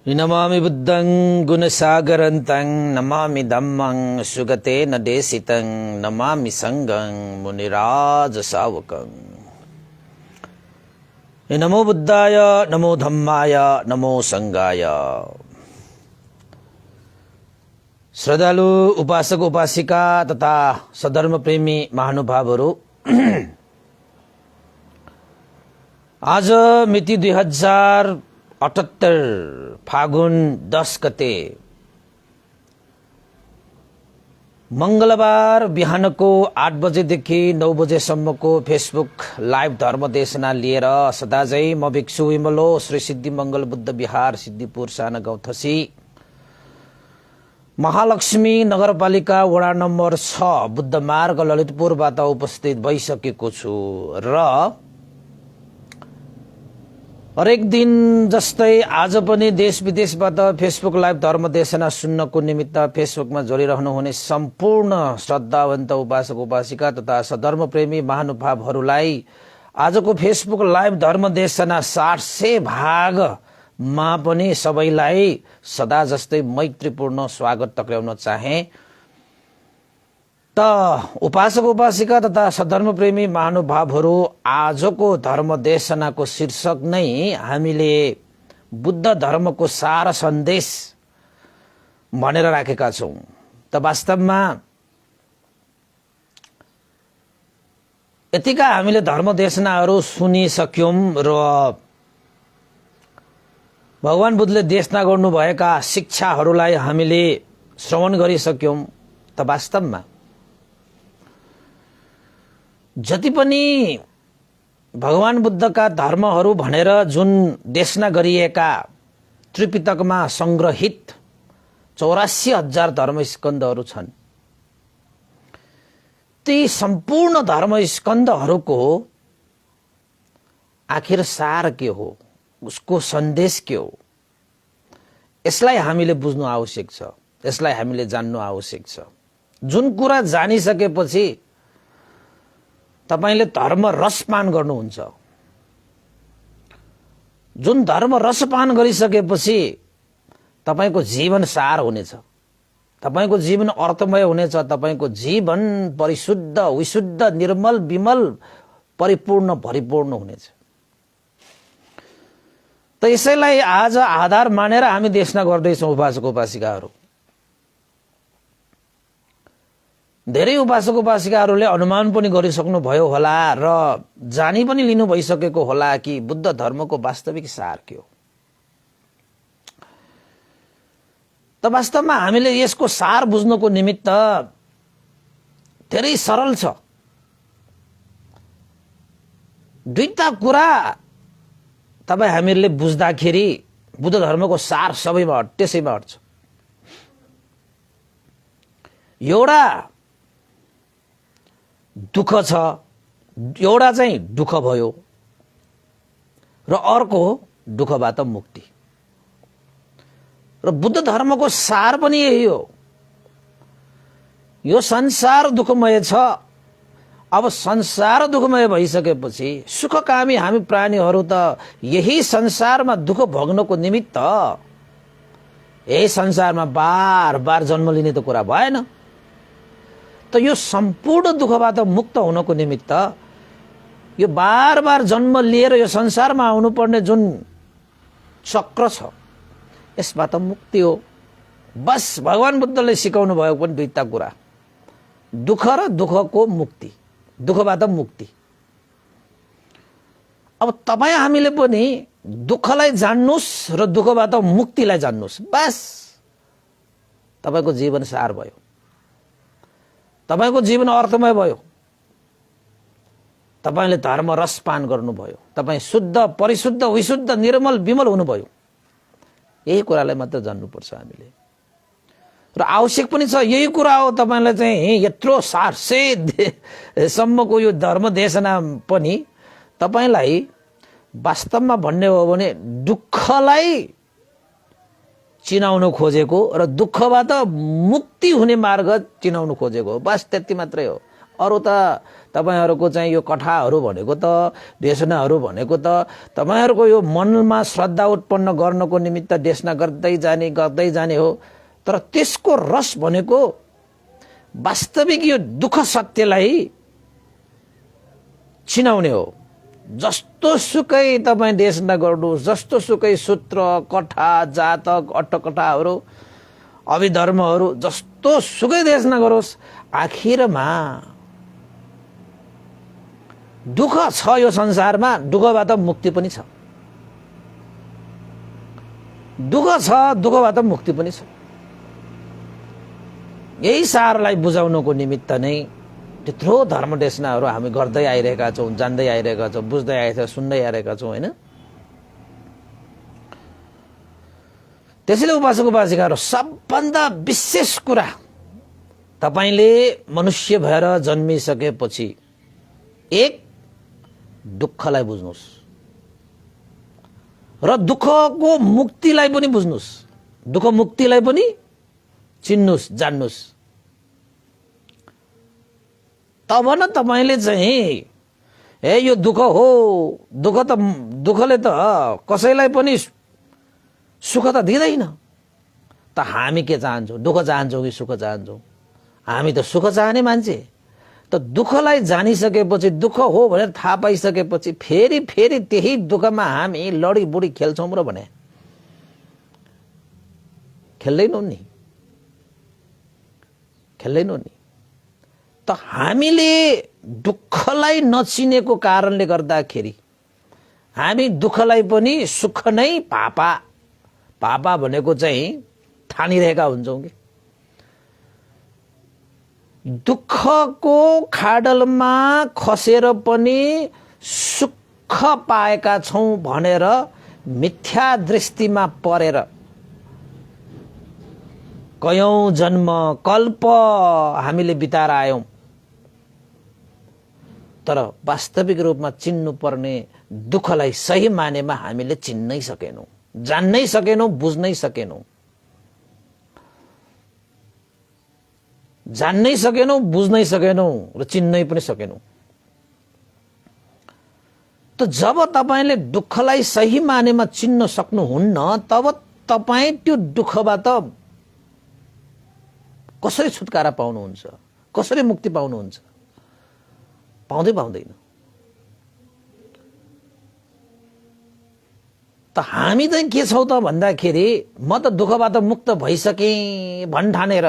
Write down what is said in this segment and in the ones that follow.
नमामि बुद्धं गुणसागरन्तं नमामि धम्मं सुगतेन देशितं नमामि संघं मुनिराजसावकं। नमो बुद्धाय नमो धम्माय नमो संघाय। श्रद्धालु उपासक उपासिका तथा सधर्म प्रेमी महानुभावहरू, आज मिति 2078 फागुन 10 गते मंगलबार बिहानको 8 बजेदेखि 9 बजेसम्मको फेसबुक लाइभ धर्मदेशना लिएर सदाझै म भिक्षु विमलो श्री सिद्धि मंगल बुद्ध विहार सिद्धिपुर साना गौथसी महालक्ष्मी नगरपालिका वडा नम्बर 6 बुद्ध मार्ग ललितपुरबाट उपस्थित भइसकेको छु र हरेक दिन जस्तै आज पनि देश विदेशबाट फेसबुक लाइभ धर्मदेशना सुन्नको निमित्त फेसबुकमा जोडिरहनु हुने सम्पूर्ण श्रद्धावन्त उपासक उपासिका तथा सधर्म प्रेमी महानुभावहरूलाई आजको फेसबुक लाइभ धर्मदेशना 700 भागमा पनि सबैलाई सदा जस्तै मैत्रीपूर्ण स्वागत टक्राउन चाहे। त उपासक उपासिका तथा सधर्म प्रेमी महानुभावहरू, आजको धर्मदेशनाको शीर्षक नै हामीले बुद्ध धर्मको सार सन्देश भनेर राखेका छौं। त वास्तवमा यतिका हामीले धर्मदेशनाहरू सुनिसक्यौं र भगवान बुद्धले देशना गर्नुभएका शिक्षाहरूलाई हामीले श्रवण गरिसक्यौं। त वास्तवमा जति पनि भगवान बुद्धका धर्महरू भनेर जुन देशना गरिएका त्रिपिटकमा संग्रहित 84,000 धर्मस्कन्धहरू छन्, ती सम्पूर्ण धर्मस्कन्धहरूको आखिर सार के हो, उसको सन्देश के हो, यसलाई हामीले बुझ्नु आवश्यक छ, यसलाई हामीले जान्नु आवश्यक छ। जुन कुरा जानिसकेपछि तपाईले धर्म रसपान गर्नुहुन्छ, जुन धर्म रसपान गरिसकेपछि तपाईको जीवन सार हुनेछ, तपाईको जीवन अर्थमय हुनेछ, तपाईको जीवन परिशुद्ध विशुद्ध निर्मल विमल परिपूर्ण भरिपूर्ण हुनेछ। त यसैलाई आज आधार मानेर हामी देशना गर्दैछौं। उपासक उपासिकाहरू, धेरै उपासक उपासिकाहरूले अनुमान पनि गरिसक्नु भयो होला र जानी पनि लिनु भइसकेको होला कि बुद्ध धर्मको वास्तविक सार के हो। त वास्तवमा हामीले यसको सार बुझ्नको निमित्त धेरै सरल छ। दुईटा कुरा तपाई हामीले बुझ्दाखेरि बुद्ध धर्मको सार सबैमा त्यसैमा अट्छ। एउटा दुःख छ, एउटा चाहिँ दुःख भयो र अर्को दुःखबाट मुक्ति। र बुद्ध धर्मको सार पनि यही हो। यो संसार दुःखमय छ। अब संसार दुःखमय भइसकेपछि सुखकामी हामी प्राणीहरू त यही संसारमा दुःख भोग्नको निमित्त यही संसारमा बार बार जन्म लिने त कुरा भएन। त यो सम्पूर्ण दुःखबाट मुक्त हुनको निमित्त यो बार बार जन्म लिएर यो संसारमा आउनुपर्ने जुन चक्र छ, यसबाट मुक्ति हो। बस भगवान बुद्धले सिकाउनु भएको पनि दुईटा कुरा, दुःख र दुःखको मुक्ति, दुःखबाट मुक्ति। अब तपाई हामीले पनि दुःखलाई जान्नुस् र दुःखबाट मुक्तिलाई जान्नुस्, बस तपाईको जीवन सार भयो, तपाईको जीवन अर्थमय भयो, तपाईले धर्म रसपान गर्नुभयो, तपाई शुद्ध परिशुद्ध विशुद्ध निर्मल विमल हुनुभयो। यही कुरालाई मात्र जान्नुपर्छ हामीले र आवश्यक पनि छ। यही कुरा हो तपाईलाई चाहिँ यत्रो 700 सम्मको यो धर्म देशना पनि तपाईलाई वास्तवमा भन्ने हो भने दुःखलाई चिनाउन खोजेको र दुःखबाट मुक्ति हुने मार्ग चिनाउन खोजेको हो। बस त्यति मात्रै हो। अरु त तपाईहरुको चाहिँ यो कथाहरू भनेको त देशनाहरू भनेको त तपाईहरुको यो मनमा श्रद्धा उत्पन्न गर्नको निमित्त देशना गर्दै जाने हो। तर त्यसको रस भनेको वास्तविक यो दुःख सत्यलाई चिनाउने हो। जस्तो सुकै तपाई देशना गर्नुहोस्, जस्तो सुकै सूत्र कथा जातक अट्टकथाहरू अभिधर्महरू जस्तो सुकै देशना गरोस्, आखिरमा दुःख छ यो संसारमा, दुःखबाट मुक्ति पनि छ। दुःख छ, दुःखबाट मुक्ति पनि छ। यही सारलाई बुझाउनको निमित्त नै त्यत्रो धर्मदेशनाहरू हामी गर्दै आइरहेका छौं, जान्दै आइरहेका छौं, बुझ्दै आइरहेका छौं, सुन्दै आइरहेका छौं हैन। त्यसैले उपासक उपासिकाहरू सबभन्दा विशेष कुरा तपाईले मनुष्य भएर जन्मिसकेपछि एक दुःखलाई बुझ्नुस् र दुःखको मुक्तिलाई पनि बुझ्नुस्, दुःख मुक्तिलाई पनि चिन्नुस्, जान्नुस्। तब न तपाईले चाहिँ यो दुःख हो, दुःखले त कसैलाई पनि सुख त दिँदैन। त हामी के चाहन्छौं? दुःख चाहन्छौं कि सुख चाहन्छौं? हामी त सुख चाहने मान्छे। त दुःखलाई जानिसकेपछि, दुःख हो भनेर थाहा पाइसकेपछि फेरि त्यही दुःखमा हामी लडी बुडी खेल्छौं र भने खेल्दैनौ नि। त हामीले दुःखलाई नचिनेको कारणले गर्दाखेरि हामी दुःखलाई पनि सुख नै पापा भनेको चाहिँ ठानिरहेका हुन्छौं कि दुःखको खाडलमा खसेर पनि सुख पाएका छौं भनेर मिथ्या दृष्टिमा परेर कयौं जन्म कल्प हामीले बिताएर आयौं। तर वास्तविक रूपमा चिन्नु पर्ने दुःखलाई सही मानेमा हामीले चिन्नै सकेनौं, जान्नै सकेनौं, बुझ्नै सकेनौं। जान्नै सकेनौं, बुझ्नै सकेनौं र चिन्नै पनि सकेनौं। त जब तपाईले दुःखलाई सही मानेमा चिन्न सक्नुहुन्न, तब तपाई त्यो दुःखबाट कसरी छुटकारा पाउनुहुन्छ, कसरी मुक्ति पाउनुहुन्छ? पाउँदैन। त हामी चाहिँ के छौं त भन्दाखेरि म त दुःखबाट मुक्त भइसके भन्ठानेर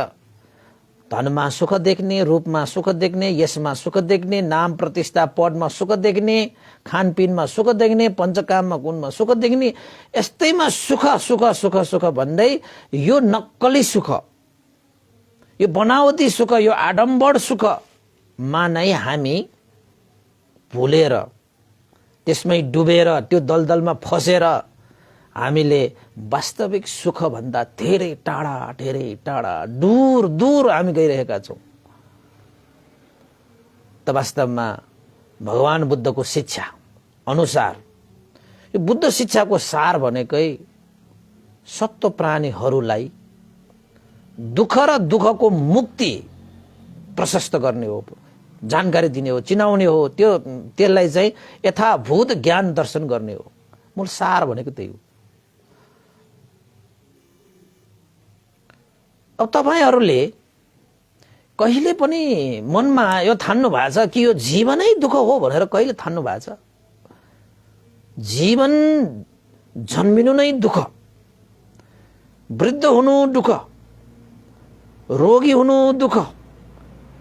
धनमा सुख देख्ने, रूपमा सुख देख्ने, यसमा सुख देख्ने, नाम प्रतिष्ठा पदमा सुख देख्ने, खानपिनमा सुख देख्ने, पञ्चकाममा गुणमा सुख देख्ने, यस्तैमा सुख भन्दै यो नक्कली सुख, यो बनावटी सुख, यो आडम्बर सुखमा नै हामी भुलेर त्यसमै डुबेर त्यो दलदलमा फसेर हामीले वास्तविक सुख भन्दा धेरै टाढा दूर हामी गइरहेका छौं। त वास्तवमा भगवान बुद्धको शिक्षा अनुसार यो बुद्ध शिक्षाको सार भनेकै सत्व प्राणीहरूलाई दुःख र दुःखको मुक्ति प्रशस्त गर्ने हो, जानकारी दिने हो, चिनाउने हो, त्यसलाई चाहिँ यथाभूत ज्ञान दर्शन गर्ने हो। मूल सार भनेको त्यही हो। अब तपाईहरुले कहिले पनि मनमा यो ठान्नु भएको छ कि यो जीवनै दुःख हो भनेर कहिले ठान्नु भएको छ? जीवन जन्मिनु नै दुःख, वृद्ध हुनु दुःख, रोगी हुनु दुःख,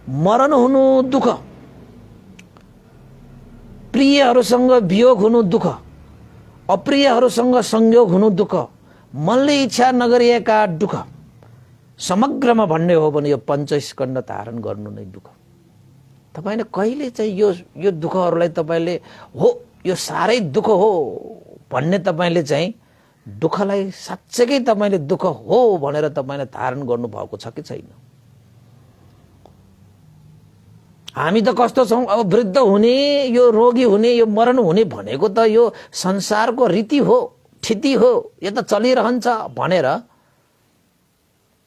मरण हुनु दुःख, प्रियहरूसँग वियोग हुनु दुःख, अप्रियहरूसँग संयोग हुनु दुःख, मनले इच्छा नगरिएका दुःख, समग्रमा भन्ने हो भने यो पञ्चस्कन्ध धारण गर्नु नै दुःख। तपाईले कहिले चाहिँ यो दुःखहरूलाई तपाईले हो यो सारै दुःख हो भन्ने तपाईले चाहिँ दुःखलाई साच्चै तपाईले दुःख हो भनेर तपाईले धारण गर्नु भएको छ कि छैन? हामी त कस्तो छौं, अब वृद्ध हुने, यो रोगी हुने, यो मरण हुने भनेको त यो संसारको रीति हो, थिति हो, यो त चलिरहन्छ भनेर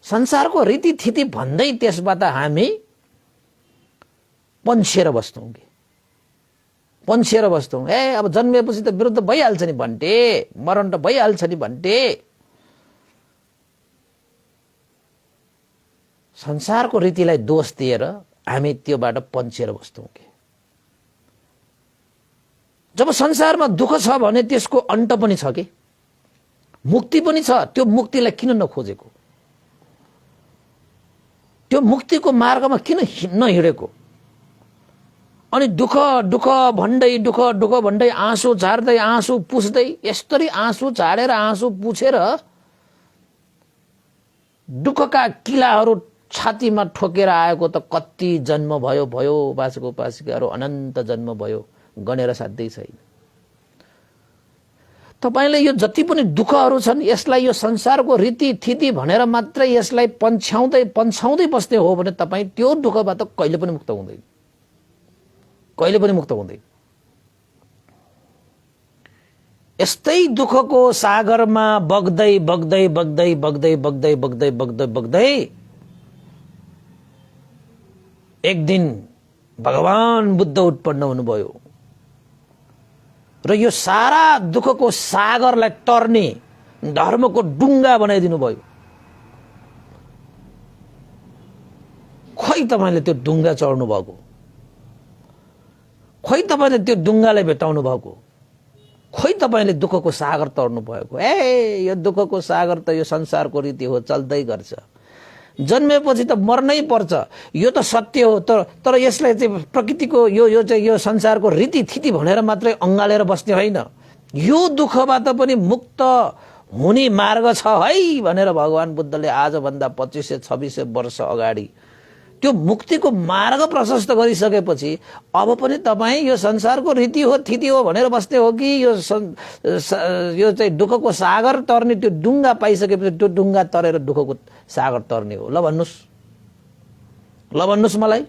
संसारको रीति थिति भन्दै त्यसबाट हामी पन्छेर बस्छौं कि पन्छिएर बस्छौँ। अब जन्मेपछि त विरुद्ध भइहाल्छ नि भन्टे, मरण त भइहाल्छ नि भन्टे। संसारको रीतिलाई दोष दिएर हामी त्योबाट पन्छिएर बस्छौँ कि जब संसारमा दुःख छ भने त्यसको अन्त पनि छ कि मुक्ति पनि छ। त्यो मुक्तिलाई किन नखोजेको? त्यो मुक्तिको मार्गमा किन नहिँडेको? अनि दुःख दुःख भन्दै आँसु झार्दै आँसु पुछ्दै यसरी आँसु झाडेर आँसु पुछेर दुःखका किलाहरू छातीमा ठोकेर आएको त कति जन्म भयो भयो। उपासक उपासिकाहरू अनन्त जन्म भयो, गनेर साध्यै छैन। तपाईले यो जति पनि दुःखहरू छन् यसलाई यो संसारको रीतिथिति भनेर मात्रै यसलाई पन्छाउँदै बस्ने हो भने तपाई त्यो दुःखबाट कहिले पनि मुक्त हुँदैन, कहिले पनि मुक्त हुँदैन। यस्तै दुःखको सागरमा बग्दै बग्दै बग्दै बग्दै बग्दै बग्दै बग्दै बग्दै एक दिन भगवान बुद्ध उत्पन्न हुनुभयो र यो सारा दुःखको सागरलाई तर्ने धर्मको डुङ्गा बनाइदिनु भयो। खोइ तपाईले त्यो डुङ्गा चढ्नु भएको, खोइ तपाईले त्यो डुङ्गालाई भेटाउनु भएको, खोइ तपाईले दुःखको सागर तर्नु भएको। यो दुःखको सागर त यो संसारको रीति हो, चल्दै गर्छ। जन्मेपछि त मर्नै पर्छ, यो त सत्य हो। तर यसलाई चाहिँ प्रकृतिको यो संसारको रीतिथिति भनेर मात्रै अँगालेर बस्ने होइन। यो दुःखबाट पनि मुक्त हुने मार्ग छ है भनेर भगवान बुद्धले आजभन्दा 2500-2600 वर्ष अगाडि त्यो मुक्तिको मार्ग प्रशस्त गरिसकेपछि अब पनि तपाई यो संसारको रीति हो थिति हो भनेर बस्ने हो कि यो चाहिँ दुःखको सागर तर्ने त्यो डुङ्गा पाइसकेपछि त्यो डुङ्गा तरेर दुःखको सागर तर्ने हो? ल भन्नुस् मलाई।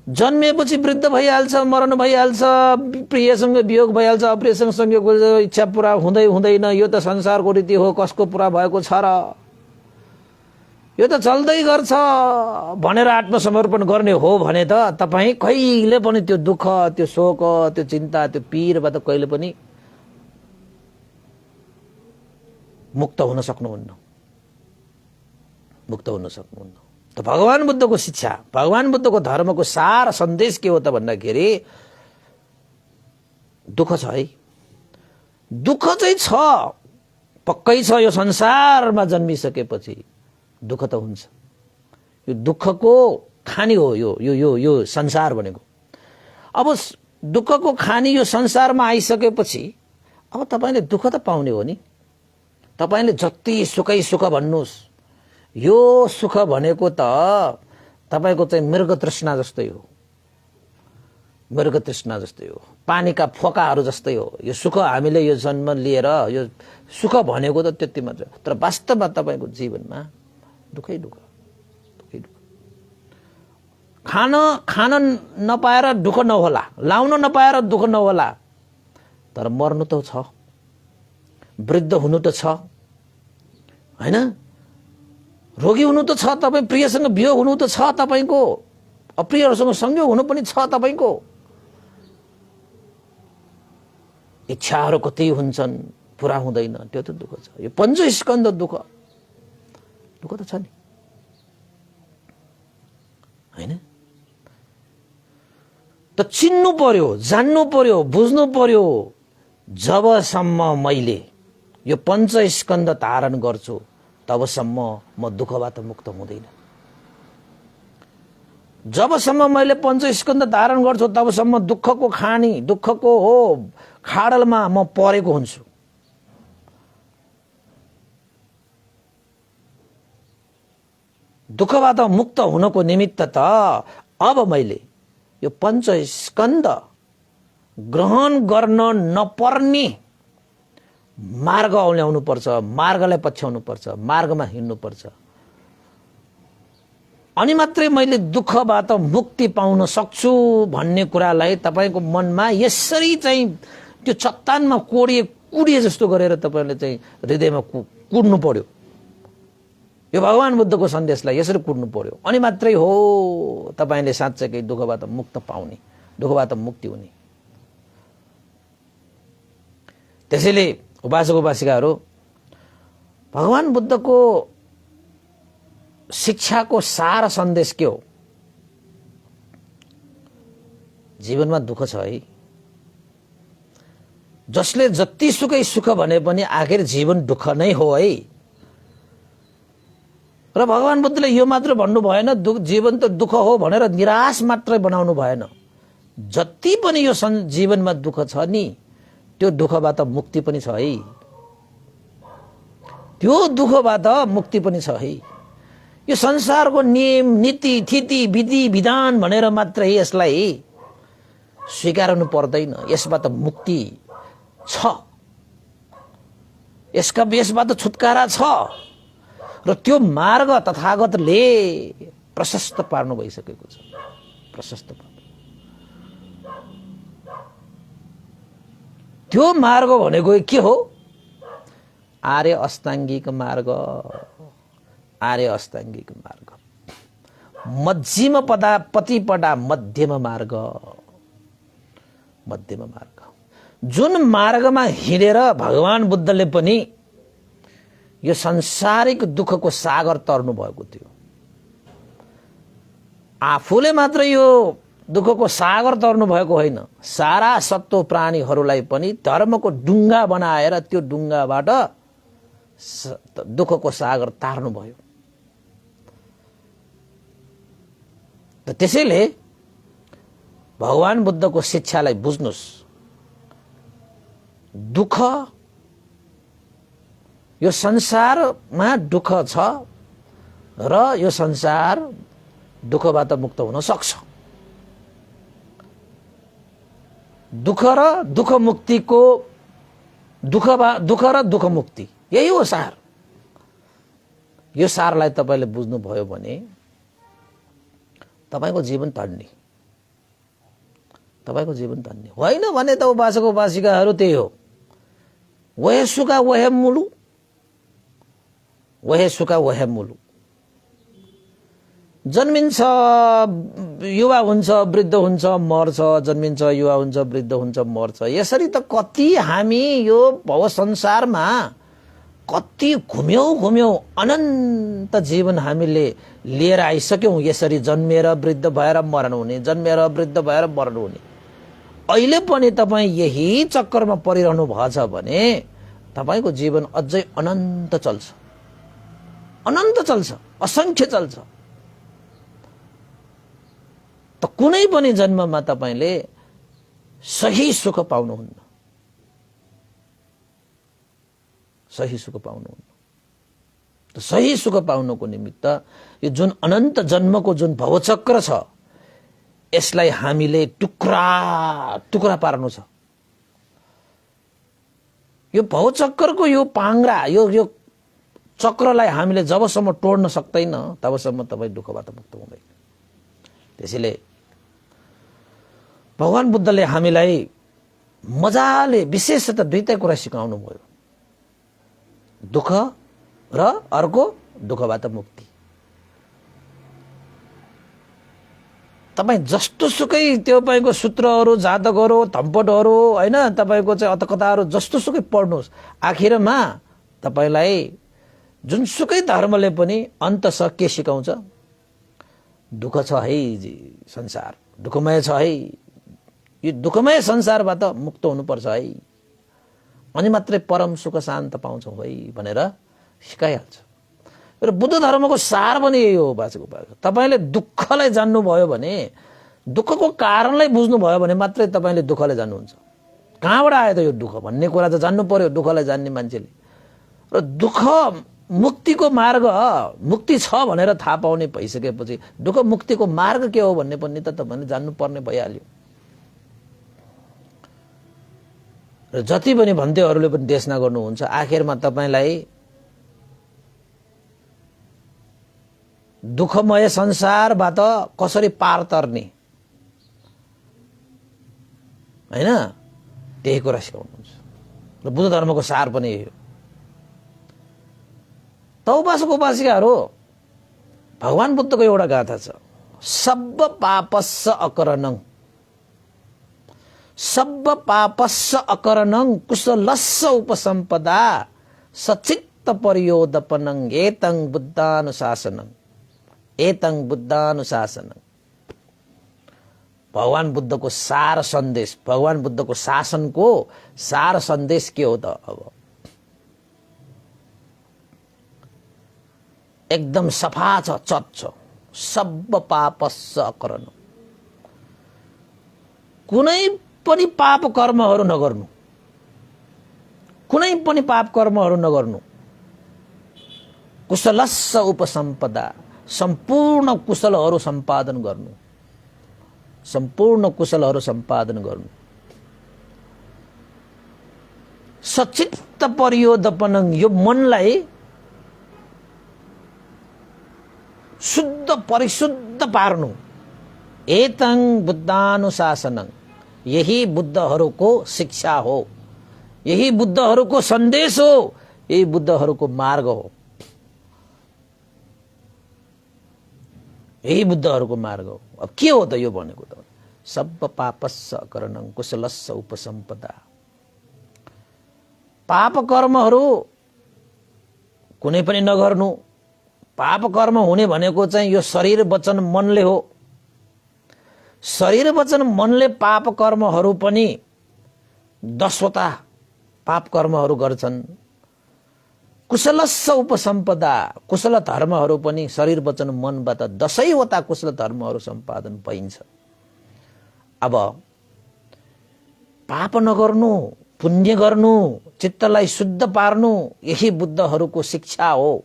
जन्मेपछि वृद्ध भइहाल्छ, मरण भइहाल्छ, प्रियसँग वियोग भइहाल्छ, अप्रियसँग संयोग, इच्छा पूरा हुँदै हुँदैन, यो त संसारको रीति हो, कसको पूरा भएको छ र, यो त चल्दै गर्छ भनेर आत्मसमर्पण गर्ने हो भने त तपाई कहिले पनि त्यो दुःख, त्यो शोक, त्यो चिन्ता, त्यो पीरबाट कहिले पनि मुक्त हुन सक्नुहुन्न, मुक्त हुन सक्नुहुन्न। त भगवान बुद्धको शिक्षा, भगवान बुद्धको धर्मको सार सन्देश के हो त भन्दाखेरि दुःख छ है, दुःख चाहिँ छ, पक्कै छ। यो संसारमा जन्मिसकेपछि दुःख त हुन्छ। यो दुःखको खानी हो यो संसार भनेको। अब दुःखको खानी यो संसारमा आइसकेपछि अब तपाईले दुःख त पाउने हो नि। तपाईले जति सुखै सुख भन्नुस्, यो सुख भनेको त तपाईको चाहिँ मृग तृष्णा जस्तै हो, मृग तृष्णा जस्तै हो, पानीका फोकाहरू जस्तै हो। यो सुख हामीले यो जन्म लिएर यो सुख भनेको त त्यति मात्र, तर वास्तवमा तपाईको जीवनमा दुःखै दुःख, दुःखै दुःख। खान नपाएर दुःख नहोला, लाउन नपाएर दुःख नहोला, तर मर्नु त छ, वृद्ध हुनु त छ हैन, रोगी हुनु त छ, तपाई प्रियसँग वियोग हुनु त छ, तपाईको अप्रियहरूसँग संयोग हुनु पनि छ, तपाईको इच्छाहरू कति हुन्छन् पूरा हुँदैन, त्यो त दुःख छ। यो पञ्चस्कन्ध दुःख, दुःख त छ नि हैन। त चिन्नु पर्यो, जान्नु पर्यो, बुझ्नु पर्यो। जबसम्म मैले यो पञ्चस्कन्ध धारण गर्छु तबसम्म म दुःखबाट मुक्त हुँदैन। जबसम्म मैले पञ्चस्कन्ध धारण गर्छु तबसम्म दुःखको खानी, दुःखको हो खाडलमा म परेको हुन्छु। दुःखबाट मुक्त हुनको निमित्त त अब मैले यो पञ्चस्कन्ध ग्रहण गर्न नपर्ने मार्ग औल्याउनु पर्छ, मार्गलाई पछ्याउनु पर्छ, मार्गमा हिँड्नु पर्छ। अनि मात्रै मैले दुःखबाट मुक्ति पाउन सक्छु भन्ने कुरालाई तपाईको मनमा यसरी चाहिँ त्यो चट्टानमा कुडिए जस्तो गरेर तपाईले चाहिँ हृदयमा कुड्नु पर्यो। यो भगवान बुद्धको सन्देशलाई यसरी कुट्नु पर्यो, अनि मात्रै हो तपाईले साँच्चैकै दुःखबाट मुक्त पाउने, दुःखबाट मुक्ति हुने। त्यसैले उपासक उपासिकाहरू, भगवान बुद्धको शिक्षाको सार सन्देश के हो? जीवनमा दुःख छ है, जसले जतिसुकै सुख भने पनि आखिर जीवन दुःख नै हो है। र भगवान बुद्धले यो मात्र भन्नु भएन, जीवन त दुःख हो भनेर निराश मात्रै बनाउनु भएन। जति पनि यो जीवनमा दुःख छ नि, त्यो दुःखबाट मुक्ति पनि छ है, त्यो दुःखबाट मुक्ति पनि छ है। यो संसारको नियम नीति थिति विधि विधान भनेर मात्रै यसलाई स्वीकार्नु पर्दैन। यसबाट मुक्ति छ, यसबाट छुटकारा छ, र त्यो मार्ग तथागतले प्रशस्त पार्नु भइसकेको छ। प्रशस्त पार्नु, त्यो मार्ग भनेको के हो? आर्य अष्टाङ्गिक मार्ग। आर्य अष्टाङ्गिक मार्ग, मध्यम पतिपदा मध्यम मार्ग। मध्यम मार्ग, जुन मार्गमा हिँडेर भगवान बुद्धले पनि यो संसारिक दुःखको सागर तर्नु भएको थियो। आफूले मात्र यो दुःखको सागर तर्नु भएको होइन, सारा सत्व प्राणीहरूलाई पनि धर्मको डुङ्गा बनाएर त्यो डुङ्गाबाट दुःखको सागर तार्नु भयो। त्यसैले भगवान बुद्धको शिक्षालाई बुझ्नुस्। दुःख, यो संसारमा दुःख छ र यो संसार दुःखबाट मुक्त हुन सक्छ। दुःख र दुःख मुक्तिको दुःख र दुःख मुक्ति, यही हो सार। यो सारलाई तपाईले बुझ्नुभयो भने तपाईको जीवन धन्य, तपाईको जीवन धन्य। होइन भने त उपासक उपासिकाहरू त्यही हो, वहे सुका वहे मुलु, वहे सुका वहे मुलु। जन्मिन्छ, युवा हुन्छ, वृद्ध हुन्छ, मर्छ, जन्मिन्छ, युवा हुन्छ, वृद्ध हुन्छ, मर्छ। यसरी त कति हामी यो भव संसारमा कति घुम्यौं, अनन्त जीवन हामीले लिएर आइसक्यौं। यसरी जन्मेर वृद्ध भएर मर्नु हुने, जन्मेर वृद्ध भएर मर्नु हुने। अहिले पनि तपाई यही चक्करमा परिरहनु भएछ भने तपाईको जीवन अझै अनन्त चल्छ, अनन्त चल्छ, असंख्य चल्छ। त कुनै पनि जन्ममा तपाईले सही सुख पाउनुहुन्न, सही सुख पाउनुहुन्न। त सही सुख पाउनको निमित्त यो जुन अनन्त जन्मको जुन भवचक्र छ, यसलाई हामीले टुक्रा टुक्रा पार्नु छ। यो भवचक्रको यो पाङ्ग्रा, यो चक्रलाई हामीले जबसम्म तोड्न सक्दैन तबसम्म तपाई दुःखबाट मुक्त हुँदैन। त्यसैले भगवान बुद्धले हामीलाई मजाले विशेषतः दुईटै कुरा सिकाउनु भयो, दुःख र अर्को दुःखबाट मुक्ति। तपाई जस्तो सुकै त्यो तपाईको सूत्रहरू, जातकहरू, थम्पटहरू, हैन, तपाईको चाहिँ अतकथाहरू जस्तो सुकै पढ्नुस्, आखिरमा तपाईलाई जुनसुकै धर्मले पनि अन्ततः के सिकाउँछ? दुःख छ है, संसार दुःखमय छ है, यो दुःखमय संसारबाट मुक्त हुनुपर्छ है, अनि मात्रै परम सुख शान्त पाउँछौ है भनेर सिकाइहाल्छ। र बुद्ध धर्मको सार पनि यही हो। बाचको तपाईले दुःखलाई जान्नुभयो भने, दुःखको कारणलाई बुझ्नुभयो भने मात्रै तपाईले दुःखलाई जान्नुहुन्छ। कहाँबाट आयो त यो दुःख भन्ने कुरा त जान्नु पर्यो दुःखलाई जान्ने मान्छेले। र दुःख मुक्तिको मार्ग, मुक्ति छ भनेर थाहा पाउने भइसकेपछि दुःख मुक्तिको मार्ग के हो भन्ने पनि त तपाईले जान्नुपर्ने भइहाल्यो। र जति पनि भन्देहरूले पनि देशना गर्नुहुन्छ, आखिरमा तपाईलाई दुःखमय संसारबाट कसरी पार तर्ने, हैन, त्यही कुरा सिकाउनुहुन्छ। र बुद्ध धर्मको सार पनि यही हो। त उपासक उपासिकाहरू भगवान बुद्धको एउटा गाथा छ, सब्ब पापस्स अकरणं, सब्ब पापस्स अकरणं कुशलस्स उपसम्पदा सचित्त पर्योदपनं एतं बुद्धानुशासनं, एतं बुद्धानुशासनं। भगवान बुद्धको सार सन्देश, भगवान बुद्धको शासनको सार सन्देश के हो त? अब एकदम सफा छ, चट छ, सब्ब पापस्स अकरणं, कुनै पनि पाप कर्महरू नगर्नु, कुनै पनि पाप कर्महरू नगर्नु। कुशलस्स उपसम्पदा, सम्पूर्ण कुशलहरू सम्पादन गर्नु, सम्पूर्ण कुशलहरू सम्पादन गर्नु। सचित्त पर्योदपनं, यो मनलाई शुद्ध परिशुद्ध पार्नु। एतं बुद्धानुशासनं, यही बुद्धहरूको शिक्षा हो, यही बुद्धहरूको सन्देश हो, यही बुद्धहरूको मार्ग हो, यही बुद्धहरूको मार्ग हो। अब के हो त यो भनेको त? सब्ब पापस्स अकरणं कुशलस्स उपसम्पदा। पाप कर्महरू कुनै पनि नगर्नु। पाप कर्म हुने भनेको चाहिँ यो शरीर वचन मनले हो। शरीर वचन मनले पाप कर्महरू पनि 10वटा पाप कर्महरू गर्छन्। कुशलस्स उपसम्पदा, कुशल धर्महरू पनि शरीर वचन मनबाट 10वटा कुशल धर्महरू सम्पादन पाइन्छ। अब पाप नगर्नु, पुण्य गर्नु, चित्तलाई शुद्ध पार्नु, यही बुद्धहरूको शिक्षा हो।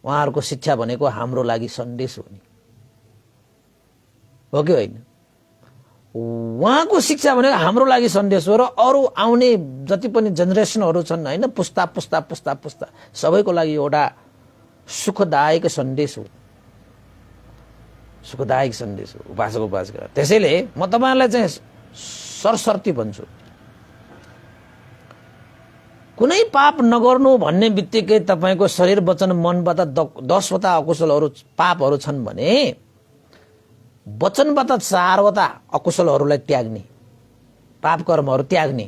उहाँहरूको शिक्षा भनेको हाम्रो लागि सन्देश हो नि, हो कि होइन? उहाँको शिक्षा भनेको हाम्रो लागि सन्देश हो र अरू आउने जति पनि जेनेरेसनहरू छन् होइन, पुस्ता पुस्ता पुस्ता पुस्ता सबैको लागि एउटा सुखदायक सन्देश हो, सुखदायक सन्देश हो उपासक उपासिका। त्यसैले म तपाईँहरूलाई चाहिँ सरसर्ती भन्छु, कुनै पाप नगर्नु भन्ने बित्तिकै तपाईँको शरीर वचन मनबाट 10वटा अकुशलहरू पापहरू छन् भने वचनबाट 4वटा अकुशलहरूलाई त्याग्ने, पाप कर्महरू त्याग्ने,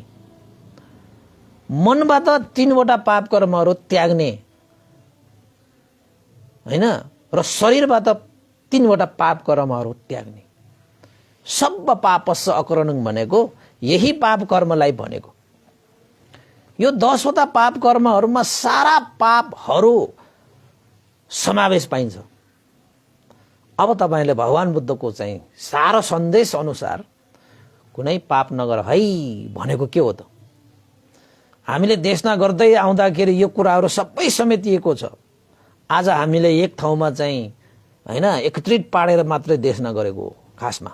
मनबाट 3वटा पाप कर्महरू त्याग्ने होइन, र शरीरबाट 3वटा पाप कर्महरू त्याग्ने। सब्ब पापस्स अकरणं भनेको यही पाप कर्मलाई भनेको। यो 10वटा पाप कर्महरूमा सारा पापहरू समावेश पाइन्छ। अब तपाईले भगवान बुद्धको चाहिँ सार सन्देश अनुसार कुनै पाप नगर है भनेको के हो त? हामीले देशना गर्दै आउँदाखेरि यो कुराहरू सबै समेटिएको छ। आज हामीले एक ठाउँमा चाहिँ हैन एकत्रित पारेर मात्रै देशना गरेको हो। खासमा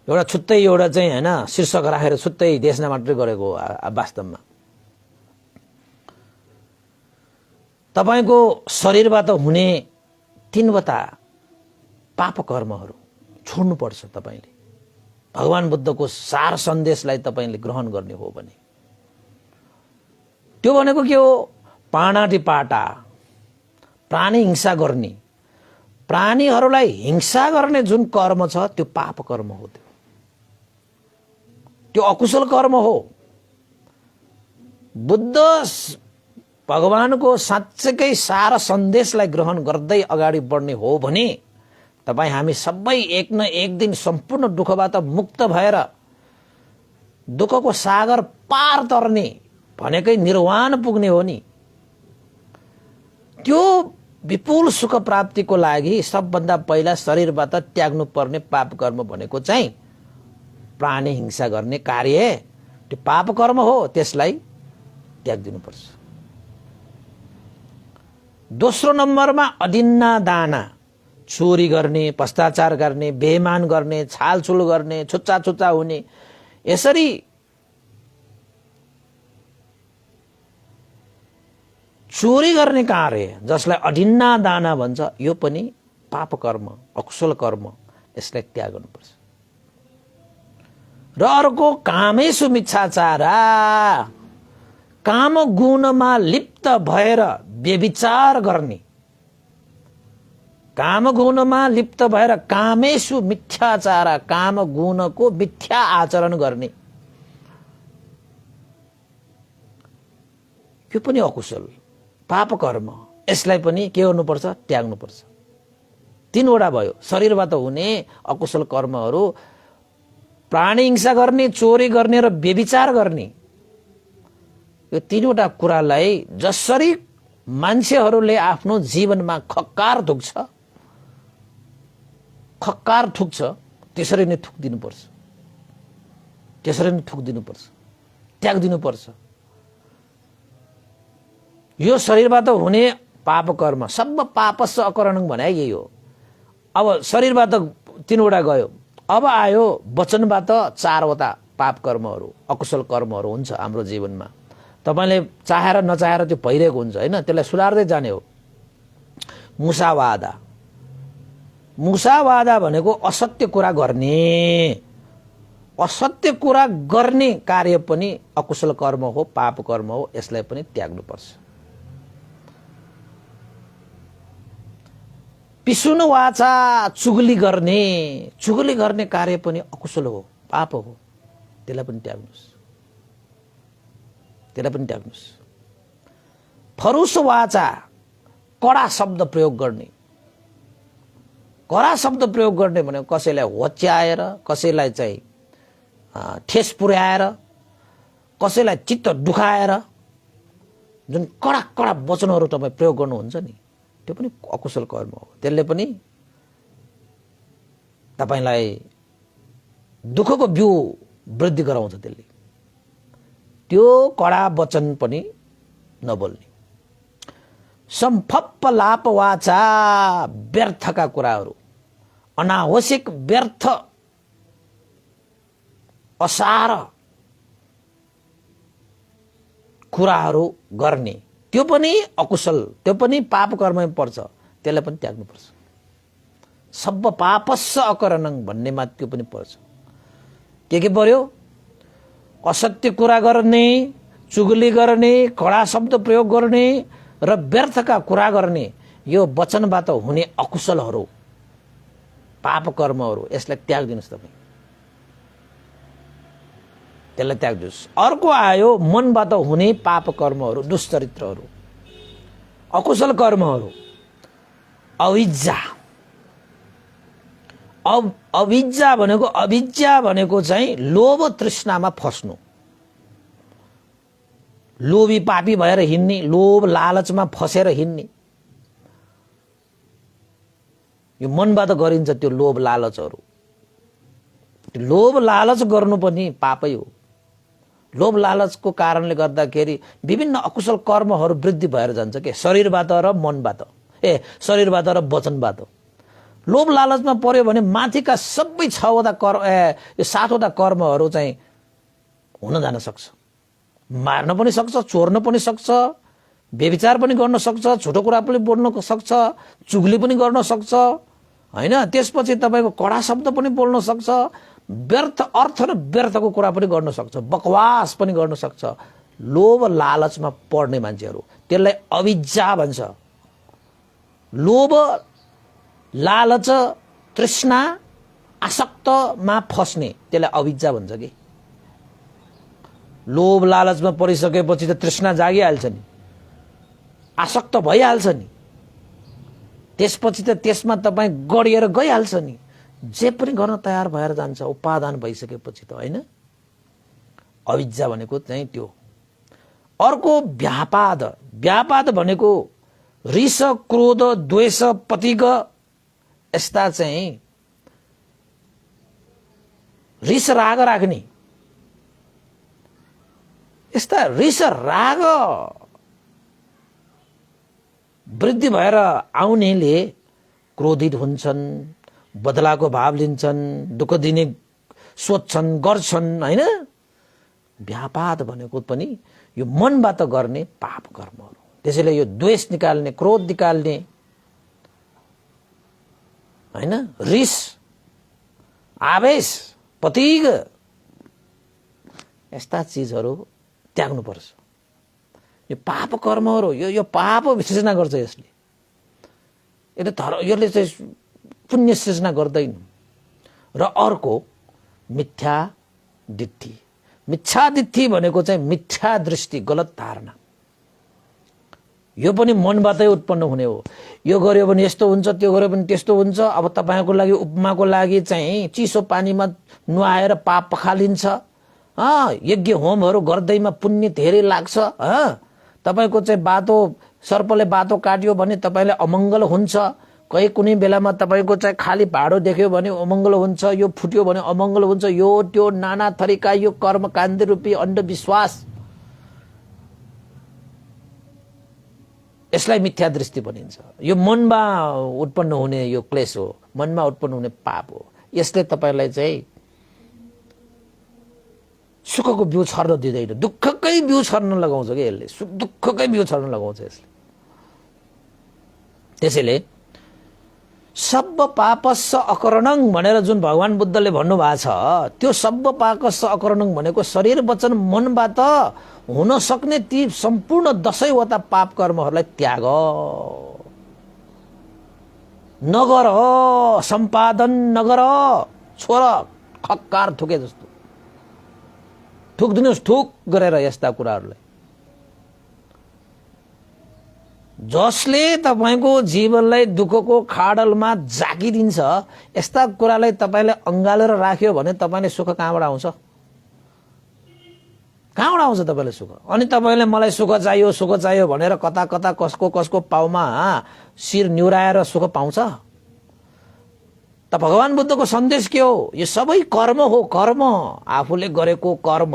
एउटा छुट्टै एउटा चाहिँ हैन शीर्षक राखेर छुट्टै देशना मात्रै गरेको हो। वास्तवमा तपाईको शरीरबाट हुने 3वटा पाप कर्महरू छोड्नु पर्छ। तपाईले भगवान बुद्धको सार सन्देशलाई तपाईले ग्रहण गर्ने हो भने त्यो भनेको के हो? प्राणातिपाटा, प्राणी हिंसा गर्ने, प्राणीहरूलाई हिंसा गर्ने जुन कर्म छ त्यो पाप कर्म हो। त्यो अकुशल कर्म हो। बुद्ध भगवानको साँच्चैकै सार सन्देशलाई ग्रहण गर्दै अगाडि बढ्ने हो भने तपाई हामी सबै एक न एक दिन सम्पूर्ण दुःखबाट मुक्त भएर दुःखको सागर पार तर्ने भनेकै निर्वाण पुग्ने हो नि। त्यो विपुल सुख प्राप्तिको लागि सबभन्दा पहिला शरीरबाट त्याग्नु पर्ने पाप कर्म भनेको चाहिँ प्राणी हिंसा गर्ने कार्य, त्यो पाप कर्म हो। त्यसलाई त्याग्दिनु पर्छ। दोस्रो नम्बरमा अदिन्ना दाना, चोरी गर्ने, भ्रष्टाचार गर्ने, बेइमान गर्ने, छालछुल गर्ने, छुच्चा छुच्चा हुने, यसरी चोरी गर्ने कार्य जसलाई अदिन्ना दाना भन्छ, यो पनि पाप कर्म, अकुशल कर्म। यसलाई त्याग गर्नुपर्छ। र अर्को कामेषु मिच्छाचारा, काम गुणमा लिप्त भएर व्यभिचार गर्ने, काम गुणमा लिप्त भएर कामेषु मिथ्याचार, काम गुणको मिथ्या आचरण गर्ने, यो पनि अकुशल पाप कर्म। यसलाई पनि के गर्नुपर्छ? त्याग्नुपर्छ। तीनवटा भयो शरीरबाट हुने अकुशल कर्महरू, प्राणी हिंसा गर्ने, चोरी गर्ने र व्यभिचार गर्ने। यो तीनवटा कुरालाई जसरी मान्छेहरूले आफ्नो जीवनमा खक्कार थुक्छ त्यसरी नै थुक्दिनुपर्छ, त्यसरी नै थुक्दिनुपर्छ, त्याग्दिनुपर्छ। यो शरीरबाट हुने पाप कर्म सब पापस्य अकरणं भने यही हो। अब शरीरबाट तीनवटा गयो, अब आयो वचनबाट चारवटा पाप कर्महरू, अकुशल कर्महरू हुन्छ हाम्रो जीवनमा। तपाईले चाहेर नचाहेर त्यो भइरहेको हुन्छ हैन, त्यसलाई सुधार्दै जाने हो। मुसावादा, मुसावादा भनेको असत्य कुरा गर्ने, असत्य कुरा गर्ने कार्य पनि अकुशल कर्म हो, पाप कर्म हो। यसलाई पनि त्याग्नुपर्छ। पिसुन वाचा, चुगली गर्ने कार्य पनि अकुशल हो, पाप हो। त्यसलाई पनि त्याग्नुस्, त्यसलाई पनि त्याग्नुस्। फरुस वाचा, कडा शब्द प्रयोग गर्ने, कडा शब्द प्रयोग गर्ने भनेको कसैलाई होच्याएर, कसैलाई चाहिँ ठेस पुर्याएर, कसैलाई चित्त दुखाएर जुन कडा कडा वचनहरू तपाईँ प्रयोग गर्नुहुन्छ नि, त्यो पनि अकुशल कर्म हो। त्यसले पनि तपाईलाई दुःखको बिउ वृद्धि गराउँछ। त्यसले त्यो कडा वचन पनि नबोल्ने। सम्फप्प लाप वाचा, व्यर्थका कुराहरू, अनावश्यक व्यर्थ असार कुराहरू गर्ने, त्यो पनि अकुशल, त्यो पनि पाप कर्ममै पर्छ। त्यसलाई पनि त्याग्नुपर्छ। सब पापस्य अकरणं भन्नेमा त्यो पनि पर्छ। के पर्यो? असत्य कुरा गर्ने, चुगली गर्ने, कडा शब्द प्रयोग गर्ने र व्यर्थका कुरा गर्ने, यो वचनबाट हुने अकुशलहरू, पाप कर्महरू। यसलाई त्याग्दिनुस् तपाईँ, त्यसलाई त्याग्दिनुस्। अर्को आयो मनबाट हुने पाप कर्महरू, दुष्चरित्रहरू, अकुशल कर्महरू। अविज्जा, अविज्जा भनेको चाहिँ लोभ तृष्णामा फस्नु, लोभी पापी भएर हिँड्ने, लोभ लालचमा फसेर हिँड्ने। यो मनबाट गरिन्छ त्यो लोभ लालचहरू। त्यो लोभ लालच गर्नु पनि पापै हो। लोभ लालचको कारणले गर्दाखेरि विभिन्न अकुशल कर्महरू वृद्धि भएर जान्छ के, शरीरबाट र मनबाट, शरीरबाट र वचनबाट। लोभ लालचमा पर्यो भने माथिका सबै 6वटा कर्म, यो 7वटा कर्महरू चाहिँ हुन जान सक्छ। मार्न पनि सक्छ, चोर्न पनि सक्छ, व्यभिचार पनि गर्न सक्छ, झुटो कुरा पनि बोल्न सक्छ, चुगली पनि गर्न सक्छ हैन। त्यसपछि तपाईको कडा शब्द पनि बोल्न सक्छ, व्यर्थ अर्थ र व्यर्थको कुरा पनि गर्न सक्छ, बकवास पनि गर्न सक्छ। लोभ लालचमा पर्ने मान्छेहरू, त्यसलाई अविज्जा भन्छ। लोभ लालच तृष्णा आसक्तमा फस्ने, त्यसलाई अविज्जा भन्छ कि। लोभ लालचमा परिसकेपछि त तृष्णा जागिहाल्छ नि, आसक्त भइहाल्छ नि, त्यसपछि त त्यसमा तपाईँ गडिएर गइहाल्छ नि। जे पनि गर्न तयार भएर जान्छ उपादान भइसकेपछि त हैन। अविज्जा भनेको चाहिँ त्यो। अर्को व्यापाद, व्यापाद भनेको रिस, क्रोध, द्वेष, पतिग, यस्ता चाहिँ रिस राग राख्ने, यस्ता रिस राग वृद्धि भएर आउनेले क्रोधित हुन्छन्, बदलाको भाव लिन्छन्, दुःख दिने सोच्छन्, गर्छन् हैन। व्यापाद भनेको पनि यो मनबाट गर्ने पाप कर्महरू। त्यसैले यो द्वेष निकाल्ने, क्रोध निकाल्ने हैन, रिस, आवेश, पतिग, यस्ता चीजहरू त्याग्नुपर्छ। यो पाप कर्महरू यो पाप विश्लेषण गर्छ यसले यसले चाहिँ पुण्य सृजना गर्दैन। र अर्को मिथ्या दिट्ठी। मिथ्या दिट्ठी भनेको चाहिँ मिथ्या दृष्टि, गलत धारणा। यो पनि मनबाटै उत्पन्न हुने हो। यो गर्यो भने यस्तो हुन्छ, त्यो गर्यो भने त्यस्तो हुन्छ। अब तपाईको लागि उपमाको लागि चाहिँ चिसो पानीमा नुहाएर पाप पखालिन्छ। यज्ञ होमहरू गर्दैमा पुण्य धेरै लाग्छ। तपाईको चाहिँ बाटो सर्पले बाटो काट्यो भने तपाईलाई अमङ्गल हुन्छ। कहीँ कुनै बेलामा तपाईको चाहिँ खाली भाडो देख्यो भने अमङ्गल हुन्छ। यो फुट्यो भने अमङ्गल हुन्छ। यो त्यो नाना थरीका यो कर्मकाण्ड रूपी अन्धविश्वास, यसलाई मिथ्या दृष्टि भनिन्छ। यो मनमा उत्पन्न हुने यो क्लेश हो, मनमा उत्पन्न हुने पाप हो। यसले तपाईलाई चाहिँ सुखको बिउ छर्न दिँदैन, दुःखकै बिउ छर्न लगाउँछ कि यसले, दुःखकै बिउ छर्न लगाउँछ यसले। त्यसैले सब्ब पापस्स अकरणं भनेर जुन भगवान बुद्धले भन्नुभएको छ, त्यो सब्ब पापस्स अकरणं भनेको शरीर वचन मनबाट हुन सक्ने ती सम्पूर्ण 10वटा पाप कर्महरूलाई त्याग, नगर, सम्पादन नगर। छोर, खक्कार थुके जस्तो थुक्दिनुहोस्, ठुक गरेर यस्ता कुराहरूलाई। जसले तपाईको जीवनलाई दुःखको खाडलमा झाकिदिन्छ, यस्ता कुरालाई तपाईले अँगालेर राख्यो भने तपाईले सुख कहाँबाट आउँछ? कहाँबाट आउँछ तपाईलाई सुख? अनि तपाईले मलाई सुख चाहियो भनेर कता कता कसको पाउमा शिर निउराएर सुख पाउँछ? त भगवान बुद्धको सन्देश के हो? यो सबै कर्म हो, कर्म। आफूले गरेको कर्म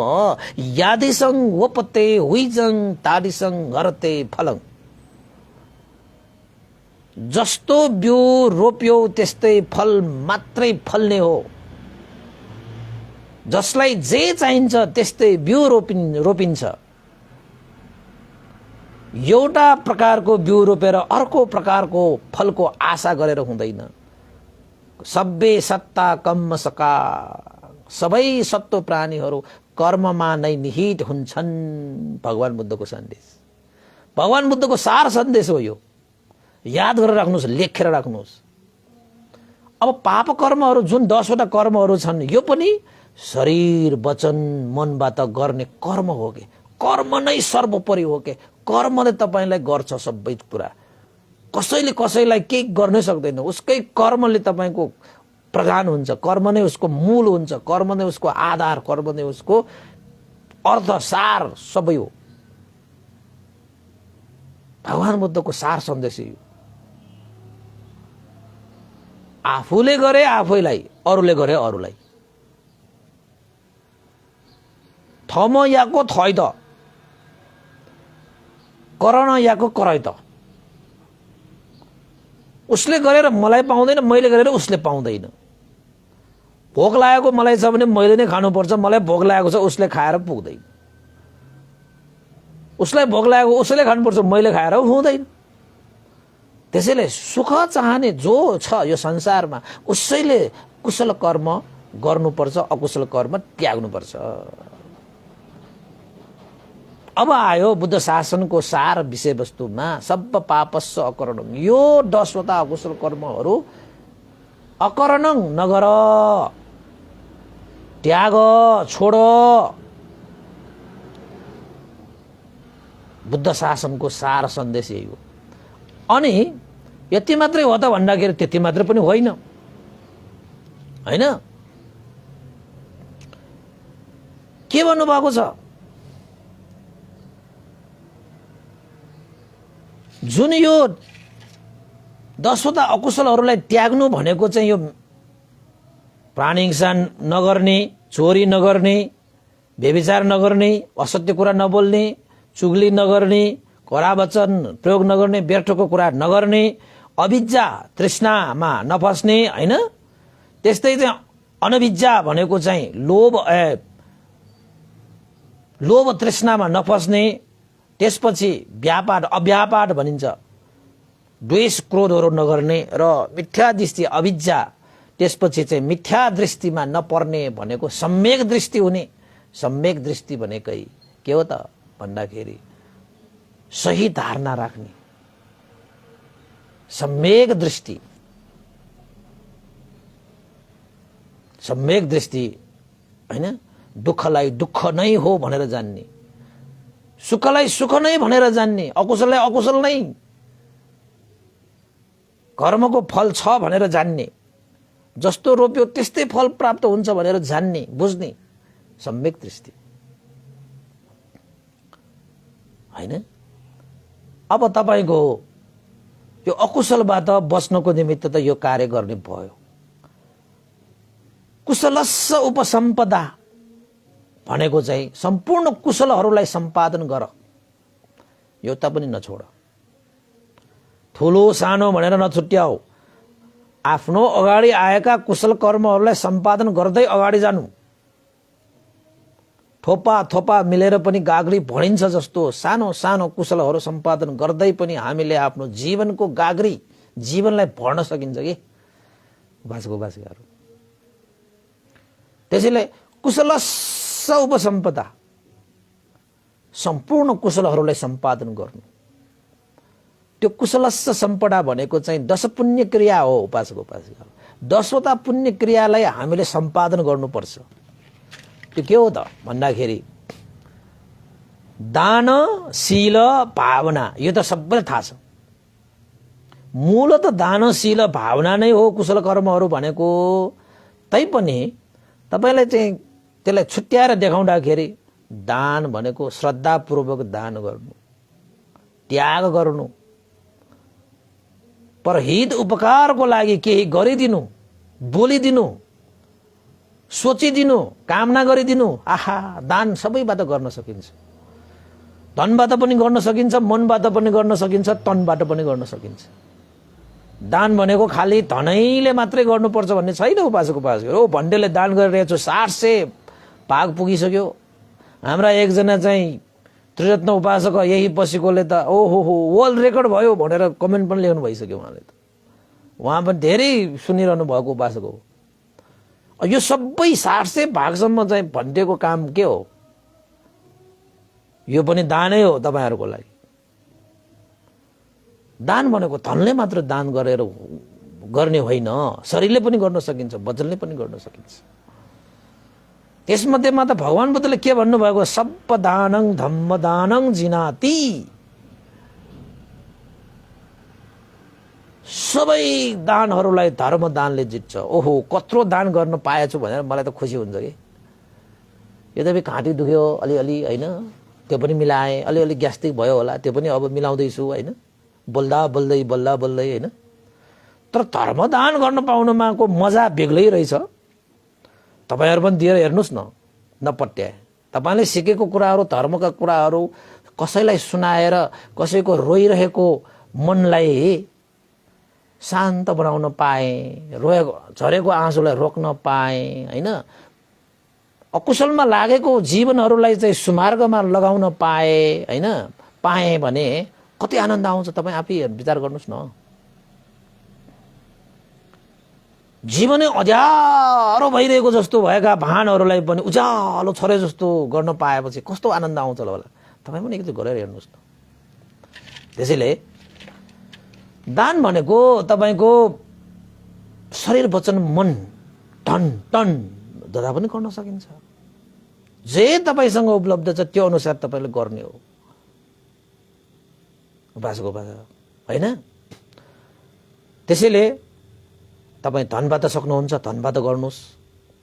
यादिसं वपते हुइजं तादिसं हरते फलं। जस्तो बिउ रोप्यो त्यस्तै फल मात्रै फल्ने हो। जसलाई जे चाहिन्छ त्यस्तै बिउ रोपिन्छ। एउटा प्रकारको बिउ रोपेर अर्को प्रकारको फलको आशा गरेर हुँदैन। सब्बे सत्ता कम्म सका, सबै सत्व प्राणीहरू कर्ममा नै निहित हुन्छन्। भगवान बुद्धको सन्देश, भगवान बुद्धको सार सन्देश हो यो। याद गरेर राख्नुहोस्, लेखेर राख्नुहोस्। अब पाप कर्महरू जुन 10वटा कर्महरू छन्, यो पनि शरीर वचन मनबाट गर्ने कर्म हो के? कर्म नै सर्वोपरि हो के? कर्मले तपाईलाई गर्छ सबै कुरा। कसैले कसैलाई केही गर्नै सक्दैन। उसकै कर्मले तपाईको प्रधान हुन्छ, कर्म नै उसको मूल हुन्छ, कर्म नै उसको आधार, कर्म नै उसको अर्थ, सार सबै हो। भगवान बुद्धको सार सन्देश यो। आफूले गरे आफैलाई, अरूले गरे अरूलाई। थम याको थै त, करण याको करै त। उसले गरेर मलाई पाउँदैन, मैले गरेर उसले पाउँदैन। भोक लागेको मलाई छ भने मैले नै खानुपर्छ, मलाई भोक लागेको छ उसले खाएर पुग्दैन। उसलाई भोक लागेको उसले खानुपर्छ, मैले खाएर हुँदैन। त्यसैले सुख चाहने जो छ यो संसारमा, उसैले कुशल कर्म गर्नुपर्छ, अकुशल कर्म त्याग्नुपर्छ। अब आयो बुद्ध शासनको सार विषयवस्तुमा, सब्ब पापस्स अकरणं। यो 10वटा अकुशल कर्महरू अकरणं नगर, त्याग, छोड। बुद्ध शासनको सार सन्देश यही हो। अनि यति मात्रै हो त भन्दाखेरि त्यति मात्रै पनि होइन, हैन? के भन्नुभएको छ? जुन यो 10वटा अकुशलहरूलाई त्याग्नु भनेको चाहिँ यो प्राणी हिंसा नगर्ने, चोरी नगर्ने, व्यभिचार नगर्ने, असत्य कुरा नबोल्ने, चुगली नगर्ने, कडा वचन प्रयोग नगर्ने, व्यर्थको कुरा नगर्ने, अविद्या तृष्णामा नफस्ने, हैन? त्यस्तै चाहिँ अनविद्या भनेको चाहिँ लोभ तृष्णामा नफस्ने। त्यसपछि व्यापार, अव्यापार भनिन्छ, द्वेष क्रोधहरू नगर्ने। र मिथ्या दृष्टि, अविद्या। त्यसपछि चाहिँ मिथ्या दृष्टिमा नपर्ने भनेको सम्यक दृष्टि हुने। सम्यक दृष्टि भनेकै के हो त भन्दाखेरि सही धारणा राख्ने, सम्यक दृष्टि हैन, दुःखलाई दुःख नै हो भनेर जान्ने, सुखलाई सुख नै भनेर जान्ने, अकुशललाई अकुशल नै कर्मको फल छ भनेर जान्ने, जस्तो रोप्यो त्यस्तै फल प्राप्त हुन्छ भनेर जान्ने, बुझ्ने सम्यक दृष्टि हैन। अब तपाईको यो अकुशलबाट बच्नको निमित्त त यो कार्य गर्ने भयो। कुशलस्य उपसम्पदा भनेको चाहिँ सम्पूर्ण कुशलहरूलाई सम्पादन गर, एउटा पनि नछोड। ठुलो सानो भनेर नछुट्याऊ, आफ्नो अगाडि आएका कुशल कर्महरूलाई सम्पादन गर्दै अगाडि जानु। थोपा थोपा मिलेर पनि गाग्री भरिन्छ जस्तो सानो सानो कुशलहरू सम्पादन गर्दै पनि हामीले आफ्नो जीवनको गाग्री, जीवनलाई भर्न सकिन्छ कि उपासकहरू। त्यसैले कुशलस्य उपसम्पदा, सम्पूर्ण कुशलहरूलाई सम्पादन गर्नु। त्यो कुशलस्य सम्पदा भनेको चाहिँ 10 पुण्य क्रिया हो उपासकहरू। 10वटा पुण्य क्रियालाई हामीले सम्पादन गर्नुपर्छ। त्यो के हो त भन्दाखेरि दान, शील, भावना, यो त सबैलाई थाहा छ। मूलत दान, शील, भावना नै हो कुशल कर्महरू भनेको। तैपनि तपाईलाई चाहिँ त्यसलाई छुट्याएर देखाउँदाखेरि दान भनेको श्रद्धापूर्वक दान गर्नु, त्याग गर्नु, परहित उपकारको लागि केही गरिदिनु, बोलिदिनु, सोचिदिनु, कामना गरिदिनु। आहा, दान सबैबाट गर्न सकिन्छ। धनबाट पनि गर्न सकिन्छ, मनबाट पनि गर्न सकिन्छ, तनबाट पनि गर्न सकिन्छ। दान भनेको खाली धनैले मात्रै गर्नुपर्छ भन्ने छैन उपासकहरू। ओ भन्डेले दान गरिरहेको छु, 700 भाग पुगिसक्यो। हाम्रा एकजना चाहिँ त्रिरत्न उपासक यही बसेकोले त ओहो हो वर्ल्ड रेकर्ड भयो भनेर कमेन्ट पनि लेख्नु भइसक्यो उहाँले त। उहाँ पनि धेरै सुनिरहनु भएको उपासक हो। यो सबै 700 भागसम्म चाहिँ भन्डेको काम के हो? यो पनि दानै हो तपाईहरुको लागि। दान भनेको धनले मात्र दान गरेर गर्ने होइन, शरीरले पनि गर्न सकिन्छ, वचनले पनि गर्न सकिन्छ। त्यसमध्येमा त भगवान बुद्धले के भन्नुभएको? सब्बदानं धम्मदानं जिनाति। सबै दानहरूलाई धर्म दानले जित्छ। ओहो, कत्रो दान गर्न पाएछु भनेर मलाई त खुसी हुन्छ कि। यद्यपि घाँटी दुख्यो अलिअलि हैन, त्यो पनि मिलाए। अलिअलि ग्यास्ट्रिक भयो होला, त्यो पनि अब मिलाउँदैछु हैन, बोल्दा बोल्दै हैन। तर धर्म दान गर्न पाउनुमाको मजा बेग्लै रहेछ। तपाईहरु पनि दिएर हेर्नुस् न, नपट्याए। तपाईले सिकेको कुराहरु, धर्मका कुराहरु कसैलाई सुनाएर कसैको रोइरहेको मनलाई शान्त बनाउन पाए, झरेको आँसुलाई रोक्न पाए हैन, अकुशलमा लागेको जीवनहरूलाई चाहिँ सुमार्गमा लगाउन पाए हैन, पाए भने कति आनन्द आउँछ तपाई आफै विचार गर्नुस् न। जीवनै अज्यारो भइरहेको जस्तो भएका भानहरूलाई पनि उज्यालो छरे जस्तो गर्न पाएपछि कस्तो आनन्द आउँछ होला। तपाई पनि एकचोटि गरेर हेर्नुस् न। त्यसैले दान भनेको तपाईको शरीर, वचन, मन, धन टन जता पनि गर्न सकिन्छ। जे तपाईसँग उपलब्ध छ त्यो अनुसार तपाईले गर्ने हो उपासक हैन। त्यसैले तपाई धनबाट सक्नुहुन्छ, धनबाट गर्नुस्।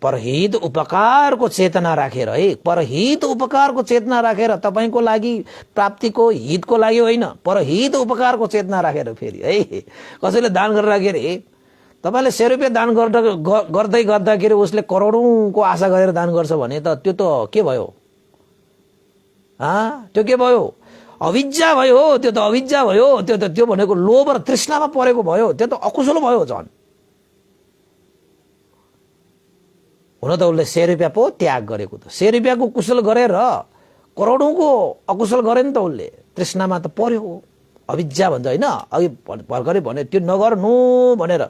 परहित उपकारको चेतना राखेर है, परहित उपकारको चेतना राखेर, तपाईको लागि प्राप्तिको हितको लागि होइन, परहित उपकारको चेतना राखेर फेरि है। कसैले दान गरेर राखेर तपाईले 100 रुपैयाँ दान गर्दै गर्दाखेरि उसले करोडौंको आशा गरेर दान गर्छ भने त त्यो त के भयो? त्यो के भयो? अविद्या भयो। त्यो त अविद्या भयो। त्यो भनेको लोभ र तृष्णामा परेको भयो। त्यो त अकुशल भयो झन्। हुन त उसले 100 रुपैयाँ पो त्याग गरेको त, 100 रुपैयाँको कुशल गरेर करोडौंको अकुशल गरे नि त उसले। तृष्णामा त पर्यो, अविद्या भन्छ हैन। अघि भर्खरै भने त्यो नगर्नु भनेर,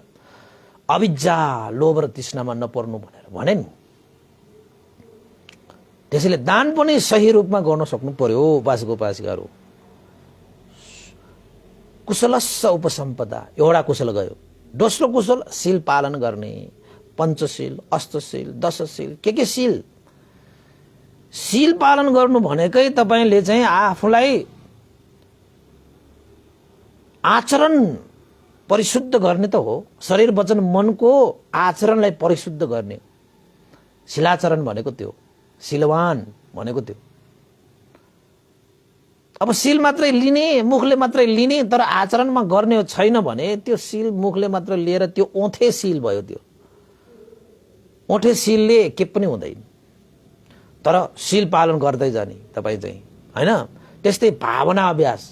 अविद्या लोभ र तृष्णामा नपर्नु भनेर भने नि। त्यसैले दान पनि सही रूपमा गर्न सक्नु पर्यो उपासक उपासिकाहरू। कुशलस्स उपसम्पदा एउटा कुशल गयो। दोस्रो कुशल शील पालन गर्ने, पञ्चशील, अष्टशील, दशशील, के शील। शील पालन गर्नु भनेकै तपाईले चाहिँ आफूलाई आचरण परिशुद्ध गर्ने त हो। शरीर वचन मनको आचरणलाई परिशुद्ध गर्ने। शीलाचरण भनेको त्यो, शीलवान भनेको त्यो। अब शील मात्रै लिने, मुखले मात्रै लिने तर आचरणमा गर्ने छैन भने त्यो शील मुखले मात्र लिएर त्यो ओठे शील भयो। त्यो ओठे शीलले के पनि हुँदैन। तर शील पालन गर्दै जाने तपाई चाहिँ हैन। त्यस्तै भावना अभ्यास।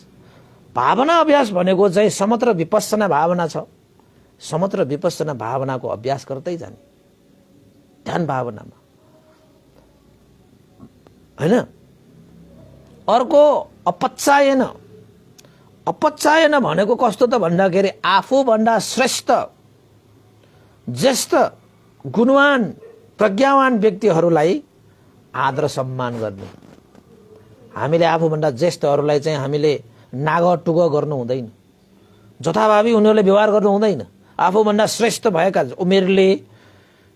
भावना अभ्यास भनेको चाहिँ समत्र विपස්සना भावना छ। समत्र विपස්සना भावनाको अभ्यास गर्दै जाने, ध्यान भावनामा हैन। अर्को अपच्चायन। अपच्चायन भनेको कस्तो त भन्दाखेरि आफूभन्दा श्रेष्ठ, ज्येष्ठ, गुणवान, प्रज्ञावान व्यक्तिहरूलाई आदर सम्मान गर्ने। हामीले आफूभन्दा ज्येष्ठहरूलाई चाहिँ हामीले नागटुग गर्नु हुँदैन, जथाभावी उनीहरूले व्यवहार गर्नु हुँदैन। आफूभन्दा श्रेष्ठ भएका उमेरले,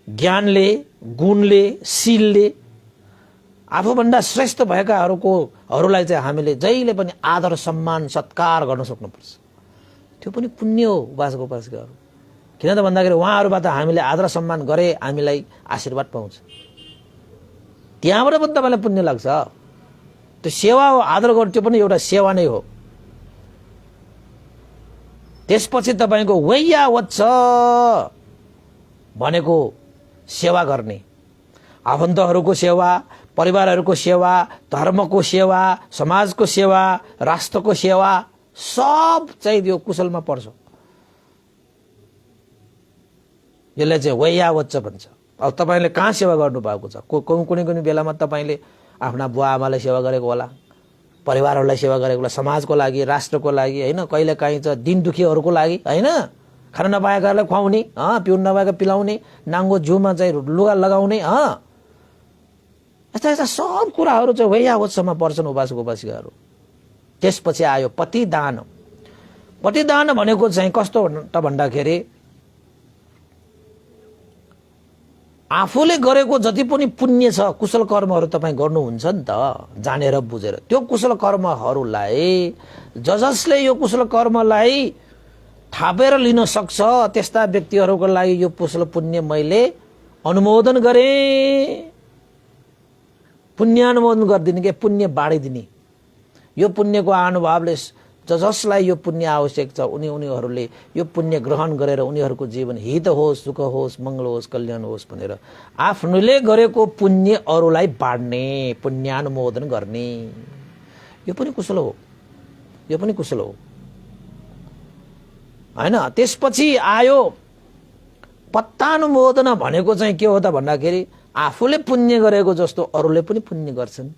ज्ञानले, गुणले, शीलले आफूभन्दा श्रेष्ठ भएकाहरूलाई चाहिँ हामीले जहिले पनि आदर सम्मान सत्कार गर्न सक्नुपर्छ। त्यो पनि पुण्य हो उपासक उपासिकाहरू। किन त भन्दाखेरि उहाँहरूबाट हामीले आदर सम्मान गरे हामीलाई आशीर्वाद पाउँछ। त्यहाँबाट पनि तपाईँलाई पुण्य लाग्छ। त्यो सेवा हो, आदर गर्नु त्यो पनि एउटा सेवा नै हो। त्यसपछि तपाईको वैयावच्छ भनेको सेवा गर्ने। आफन्तहरूको सेवा, परिवारहरूको सेवा, धर्मको सेवा, समाजको सेवा, राष्ट्रको सेवा सब चाहिँ यो कुशलमा पर्छ। यसलाई चाहिँ वैयावच्छ भन्छ। अब तपाईले कहाँ सेवा गर्नु भएको छ? कुनै कुनै बेलामा तपाईले आफ्ना बुवा आमालाई सेवा गरेको होला, परिवारहरूलाई सेवा गरेको होला, समाजको लागि, राष्ट्रको लागि हैन। कहिले काहीँ चाहिँ दिन दुखीहरूको लागि हैन, खाना नपाएकाहरूलाई खुवाउने, पिउन नपाएका पिलाउने, नाङ्गो जिउमा चाहिँ लुगा लगाउने, यस्ता यस्ता सब कुराहरू चाहिँ वैयावच्छमा पर्छन् उपासक उपासिकाहरू। त्यसपछि आयो पतिदान। पतिदान भनेको चाहिँ कस्तो त भन्दाखेरि आफूले गरेको जति पनि पुण्य छ, कुशल कर्महरू तपाईँ गर्नुहुन्छ नि त जानेर बुझेर। त्यो कुशल कर्महरूलाई जसले यो कुशल कर्मलाई थापेर लिन सक्छ त्यस्ता व्यक्तिहरूको लागि यो कुशल पुण्य मैले अनुमोदन गरेँ। पुण्यानुमोदन गरिदिने के पुण्य बाँडिदिने। यो पुण्यको अनुभवले जसलाई यो पुण्य आवश्यक छ उनीहरूले यो पुण्य ग्रहण गरेर उनीहरूको जीवन हित होस्, सुख होस्, मङ्गल होस्, कल्याण होस् भनेर आफूले गरेको पुण्य अरूलाई बाँड्ने, पुण्यानुमोदन गर्ने। यो पनि कुशल हो, यो पनि कुशल हो हैन। त्यसपछि आयो पत्तानुमोदन भनेको चाहिँ के हो त भन्दाखेरि आफूले पुण्य गरेको जस्तो अरूले पनि पुण्य गर्छन्।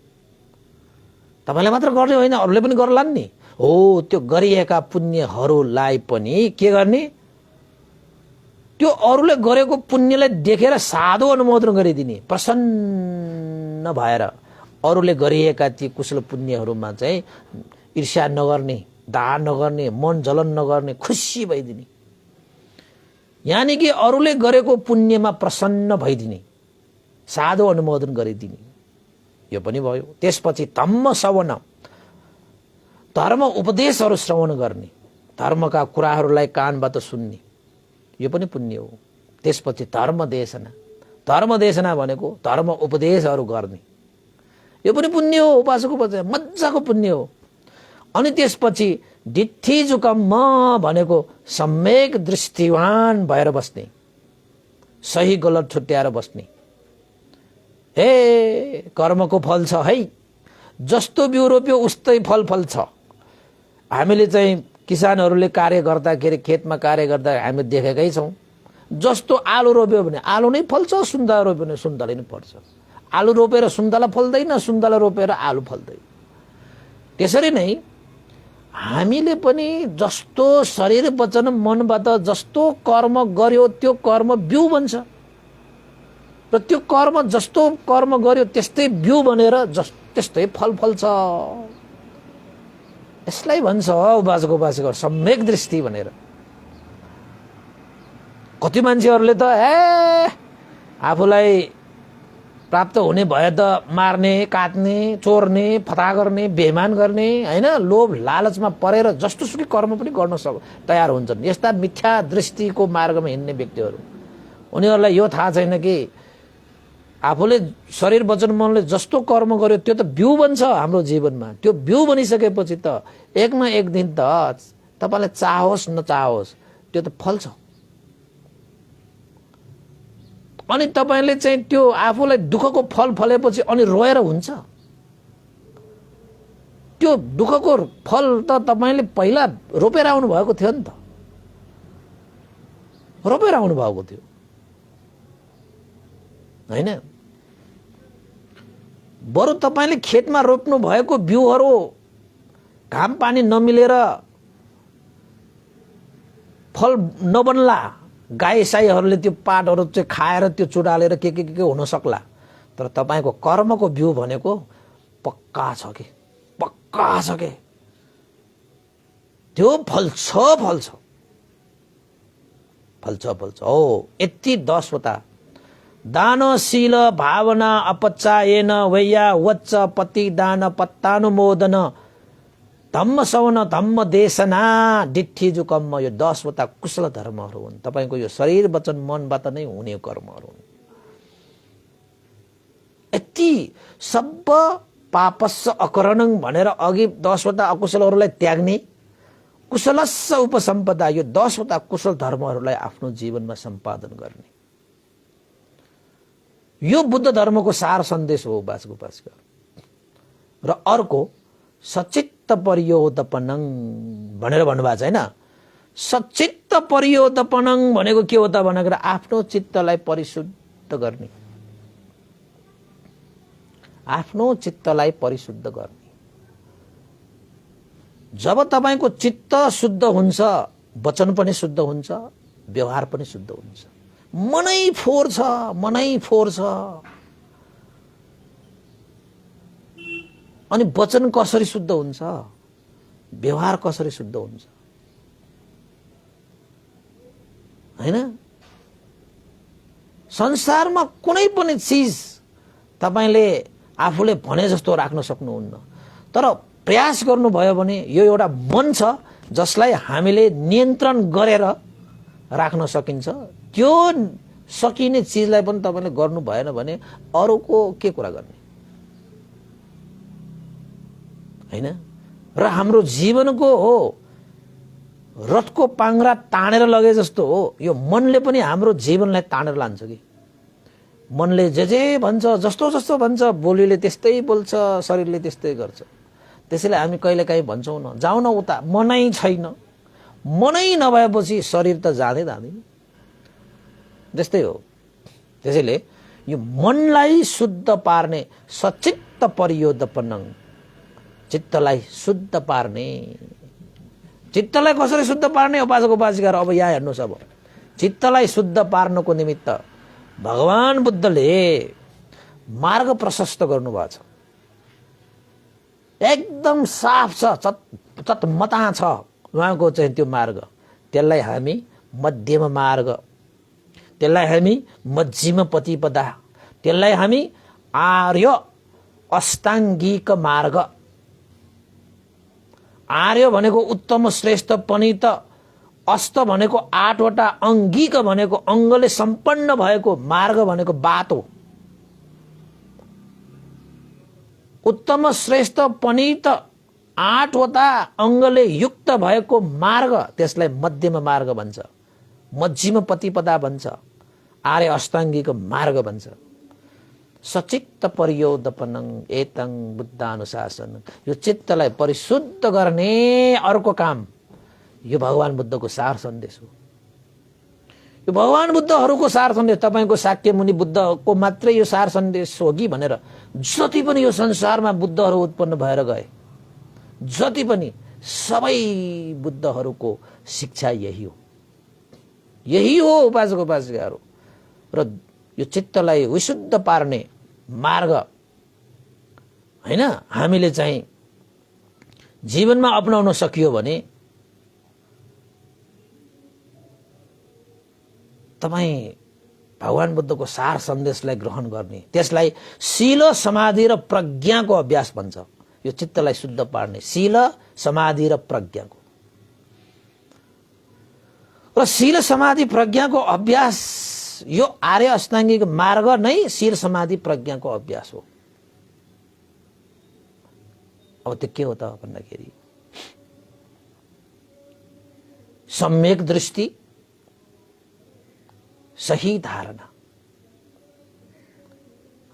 तपाईले मात्र गर्ने होइन, अरूले पनि गर्लान् नि। हो, त्यो गरिएका पुण्यहरूलाई पनि के गर्ने? त्यो अरूले गरेको पुण्यलाई देखेर साधु अनुमोदन गरिदिने, प्रसन्न भएर अरूले गरिएका ती कुशल पुण्यहरूमा चाहिँ ईर्ष्या नगर्ने, दाह नगर्ने, मन जलन नगर्ने, खुसी भइदिने। यानी कि अरूले गरेको पुण्यमा प्रसन्न भइदिने, साधु अनुमोदन गरिदिने। यो पनि भयो। त्यसपछि धम्म श्रवण, धर्म उपदेशहरू श्रवण गर्ने, धर्मका कुराहरूलाई कानबाट सुन्ने, यो पनि पुण्य हो। त्यसपछि धर्म देशना। धर्म देशना भनेको धर्म उपदेशहरू गर्ने, यो पनि पुण्य हो। उपासकको मजाको पुण्य हो। अनि त्यसपछि दिठ्ठीजुकम्म भनेको सम्यक दृष्टिवान भएर बस्ने, सही गलत छुट्याएर बस्ने। हे कर्मको फल छ है, जस्तो बिउ रोप्यो उस्तै फल फल्छ। हामीले चाहिँ किसानहरूले कार्य गर्दाखेरि, खेतमा कार्य गर्दा हामी देखेकै छौँ। जस्तो आलु रोप्यो भने आलु नै फल्छ, सुन्तला रोप्यो भने सुन्तला नै फल्छ। आलु रोपेर सुन्तला फल्दैन, सुन्तला रोपेर आलु फल्दैन। त्यसरी नै हामीले पनि जस्तो शरीर वचन मनबाट जस्तो कर्म गर्यो त्यो कर्म बिउ बन्छ र त्यो कर्म जस्तो कर्म गर्यो त्यस्तै बिउ बनेर त्यस्तै फल फल्छ। यसलाई भन्छ उपासक उपासिकाहरू सम्यक दृष्टि भनेर। कति मान्छेहरूले त आफूलाई प्राप्त हुने भए त मार्ने, काट्ने, चोर्ने, फता गर्ने, बेइमान गर्ने, हैन, लोभ लालचमा परेर जस्तोसुकै कर्म पनि गर्न तयार हुन्छन्। यस्ता मिथ्या दृष्टिको मार्गमा हिँड्ने व्यक्तिहरू, उनीहरूलाई यो थाहा छैन कि आफूले शरीर वचन मनले जस्तो कर्म गर्यो त्यो त बिउ बन्छ हाम्रो जीवनमा। त्यो बिउ बनिसकेपछि त एक न एक दिन त तपाईलाई चाहोस् नचाहोस् त्यो त फल्छ। अनि तपाईले चाहिँ त्यो आफूलाई दुःखको फल फलेपछि अनि रोएर हुन्छ? त्यो दुःखको फल त तपाईले पहिला रोपेर आउनु भएको थियो नि त, रोपेर आउनु भएको थियो हैन? बरु तपाईले खेतमा रोप्नु भएको बिउहरू घाम पानी नमिलेर फल नबन्ला, गाई साईहरूले त्यो पातहरू चाहिँ खाएर त्यो चुडालेर के हुन सक्ला, तर तपाईको कर्मको बिउ भनेको पक्का छ के, पक्का छ के, त्यो फल्छ फल्छ फल्छ फल्छ। हो यति 10 वटा दानशील भावना अपचायेन वैया वच्च पति दान पत्तानुमोदन धम्म सवन धम्म देशना डिठ्ठीजु कम्म। यो 10 वटा कुशल धर्महरू हुन्। तपाईको यो शरीर वचन मनबाट नै हुने कर्महरू हुन्। यति सब पापस्स अकरणं भनेर अघि 10 वटा अकुशलहरूलाई त्याग्ने, कुशलस्स उपसम्पदा, यो 10 वटा कुशल धर्महरूलाई आफ्नो जीवनमा सम्पादन गर्ने, यो बुद्ध धर्मको सार सन्देश हो उपासक उपासिका। र अर्को सचित्त परियोदपनं भनेर भन्नुभएको छ हैन? सचित्त परियोदपनं भनेको के हो त भनेर आफ्नो चित्तलाई परिशुद्ध गर्ने, आफ्नो चित्तलाई परिशुद्ध गर्ने। जब तपाईको चित्त शुद्ध हुन्छ, वचन पनि शुद्ध हुन्छ, व्यवहार पनि शुद्ध हुन्छ। मनै फोहोर छ, मनै फोहोर छ, अनि वचन कसरी शुद्ध हुन्छ, व्यवहार कसरी शुद्ध हुन्छ हैन? संसारमा कुनै पनि चीज तपाईले आफूले भने जस्तो राख्न सक्नुहुन्न, तर प्रयास गर्नुभयो भने यो एउटा मन छ जसलाई हामीले नियन्त्रण गरेर राख्न सकिन्छ। त्यो सकिने चीजलाई पनि तपाईले गर्नु भएन भने अरूको के कुरा गर्ने हैन? र हाम्रो जीवनको हो रथको पाङ्ग्रा तानेर लगे जस्तो हो, यो मनले पनि हाम्रो जीवनलाई तानेर लान्छ कि। मनले जे भन्छ, जस्तो जस्तो भन्छ, बोलीले त्यस्तै बोल्छ, शरीरले त्यस्तै गर्छ। त्यसैले हामी कहिलेकाहीँ भन्छौँ न, जाउँ न उता, मनै छैन। मनै नभएपछि शरीर त जाँदैन जस्तै हो। त्यसैले यो मनलाई शुद्ध पार्ने सचित्त परियोदपनं, चित्तलाई शुद्ध पार्ने। चित्तलाई कसरी शुद्ध पार्ने उपासक उपासिकाहरू? अब यहाँ हेर्नुहोस्, अब चित्तलाई शुद्ध पार्नको निमित्त भगवान बुद्धले मार्ग प्रशस्त गर्नुभएको छ। एकदम साफ छ, चटमटा छ उहाँको चाहिँ त्यो मार्ग। त्यसलाई हामी मध्यम मार्ग, त्यसलाई हामी मध्यम प्रतिपदा, त्यसलाई हामी आर्य अष्टाङ्गिक मार्ग। आर्य भनेको उत्तम श्रेष्ठ पनित, अष्ट भनेको 8 वटा, अङ्गिक भनेको अङ्गले सम्पन्न भएको, मार्ग भनेको बाटो। उत्तम श्रेष्ठ पनित 8 वटा अङ्गले युक्त भएको मार्ग, त्यसलाई मध्यम मार्ग भन्छ, मध्यम प्रतिपदा भन्छ, आर्य अष्टाङ्गिक मार्ग भन्छ। सचित्त परियोदपनं एतं बुद्धानुशासन। यो चित्तलाई परिशुद्ध गर्ने अर्को काम, यो भगवान बुद्धको सार सन्देश हो। यो भगवान बुद्धहरूको सार सन्देश, तपाईको शाक्य मुनि बुद्धको मात्रै यो सार सन्देश हो कि भनेर जति पनि यो संसारमा बुद्धहरू उत्पन्न भएर गए, जति पनि सबै बुद्धहरूको शिक्षा यही हो, यही हो उपासक उपासिकाहरू। र यो चित्तलाई विशुद्ध पार्ने मार्ग हैन, हामीले चाहिँ जीवनमा अपनाउन सकियो भने तपाई भगवान बुद्धको सार सन्देशलाई ग्रहण गर्ने, त्यसलाई शील समाधि र प्रज्ञाको अभ्यास भन्छ। यो चित्तलाई शुद्ध पार्ने शील समाधि र प्रज्ञाको, र शील समाधि प्रज्ञाको अभ्यास, यो आर्य अष्टाङ्गिक मार्ग नै शील समाधि प्रज्ञाको अभ्यास हो। अब त्यो के हो त भन्दाखेरि सम्यक दृष्टि, सही धारणा,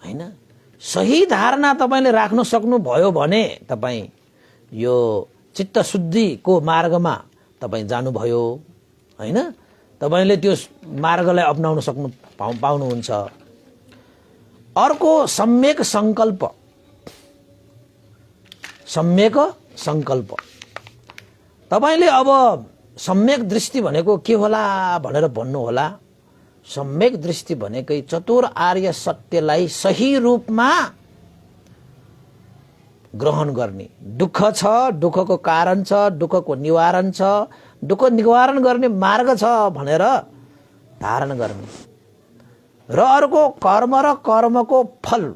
हैन? सही धारणा तपाईले राख्न सक्नुभयो भने तपाई यो चित्त शुद्धिको मार्गमा तपाई जानुभयो, हैन? तपाईले त्यो मार्गलाई अपनाउन सक्नु पाउनुहुन्छ। अर्को सम्यक संकल्प, सम्यक संकल्प। तपाईले अब सम्यक दृष्टि भनेको के होला भनेर भन्नु होला। सम्यक दृष्टि भनेकै चतुर आर्य सत्यलाई सही रूपमा ग्रहण गर्ने। दुःख छ, दुःखको कारण छ, दुःखको निवारण छ, दुःख निवारण गर्ने मार्ग छ भनेर धारण गर्ने। र अर्को कर्म र कर्मको फल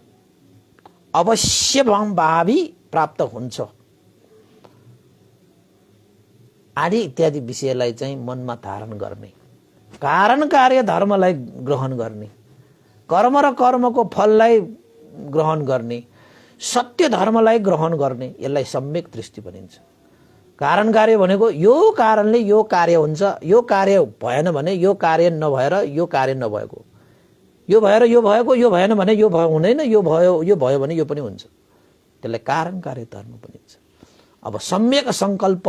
अवश्य भावी प्राप्त हुन्छ आदि इत्यादि विषयलाई चाहिँ मनमा धारण गर्ने, कारण कार्य धर्मलाई ग्रहण गर्ने, कर्म र कर्मको फललाई ग्रहण गर्ने, सत्य धर्मलाई ग्रहण गर्ने, यसलाई सम्यक दृष्टि भनिन्छ। कारण कार्य भनेको यो कारणले यो कार्य हुन्छ, यो कार्य भएन भने यो कार्य नभएर यो कार्य नभएको, यो भएर यो भएको, यो भएन भने यो हुँदैन, यो भयो भने यो पनि हुन्छ। त्यसलाई कारण कार्य धर्म भनिन्छ। अब सम्यक संकल्प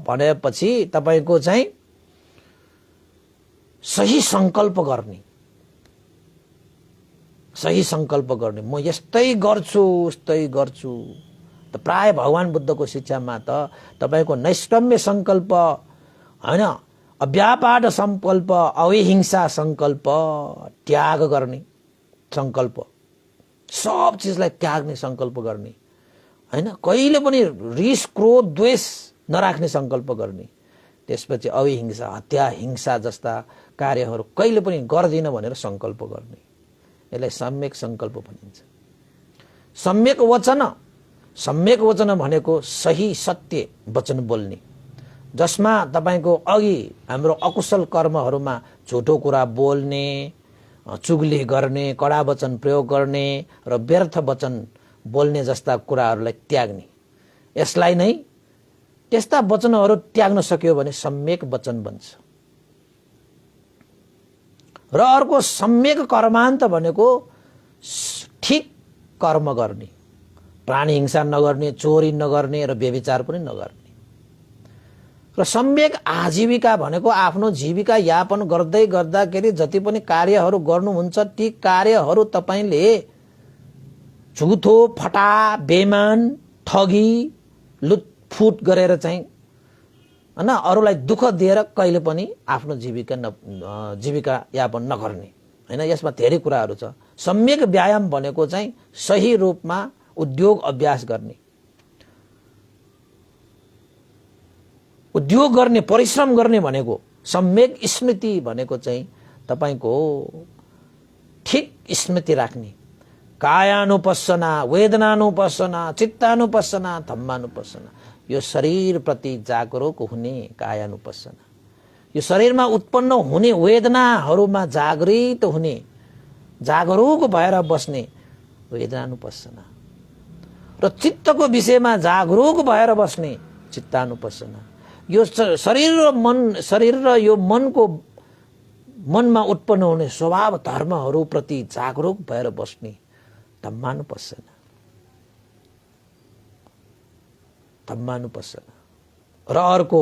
भनेपछि तपाईको चाहिँ सही संकल्प गर्ने, सही संकल्प गर्ने। म यस्तै गर्छु उस्तै गर्छु। त प्राय भगवान बुद्धको शिक्षामा त तपाईको नैष्कर्म्य संकल्प, हैन, अव्यापाद संकल्प, अहिंसा संकल्प, त्याग गर्ने संकल्प, सब चिजलाई त्याग्ने संकल्प गर्ने, हैन? कहिले पनि रिस क्रोध द्वेष नराख्ने संकल्प गर्ने। त्यसपछि अहिंसा, हत्या हिंसा जस्ता कार्यहरू कहिले पनि गर्दिन भनेर संकल्प गर्ने। यसलाई सम्यक संकल्प भनिन्छ। सम्यक वचन, सम्यक वचन भनेको सही सत्य वचन बोल्ने, जसमा तपाईको अघि हाम्रो अकुशल कर्महरूमा झुटो कुरा बोल्ने, चुगली गर्ने, कडा वचन प्रयोग गर्ने र व्यर्थ वचन बोल्ने जस्ता कुराहरूलाई त्याग्ने। यसलाई नै, त्यस्ता वचनहरू त्याग्न सक्यो भने सम्यक वचन बन्छ। र अर्को सम्यक कर्मान्त भनेको ठिक कर्म गर्ने, प्राणी हिंसा नगर्ने, चोरी नगर्ने र व्यभिचार पनि नगर्ने। र सम्यक आजीविका भनेको आफ्नो जीविका यापन गर्दै गर्दाखेरि जति पनि कार्यहरू गर्नुहुन्छ ती कार्यहरू तपाईले झुठो, फटा, बेमान, ठगी, लुटफुट गरेर चाहिँ, हैन, अरूलाई दुःख दिएर कहिले पनि आफ्नो जीविका यापन नगर्ने, हैन? यसमा धेरै कुराहरू छ। सम्यक व्यायाम भनेको चाहिँ सही रूपमा उद्योग अभ्यास गर्ने, उद्योग गर्ने, परिश्रम गर्ने भनेको। सम्यक स्मृति भनेको चाहिँ तपाईको ठिक स्मृति राख्ने, कायानुपස්සना, वेदनानुपස්සना, चित्तानुपස්සना, धम्मानुपස්සना। यो शरीर प्रति जागरुक हुने कायानुपස්සना, यो शरीरमा उत्पन्न हुने वेदनाहरूमा जागृत हुने, जागरुक भएर बस्ने वेदनानुपස්සना, र चित्तको विषयमा जागरुक भएर बस्ने चित्तानुपස්සना। यो शरीर र यो मनमा उत्पन्न हुने स्वभाव धर्महरू प्रति जागरुक भएर बस्ने धम्मानुपස්සना, धम्मानुपස්සना। र अर्को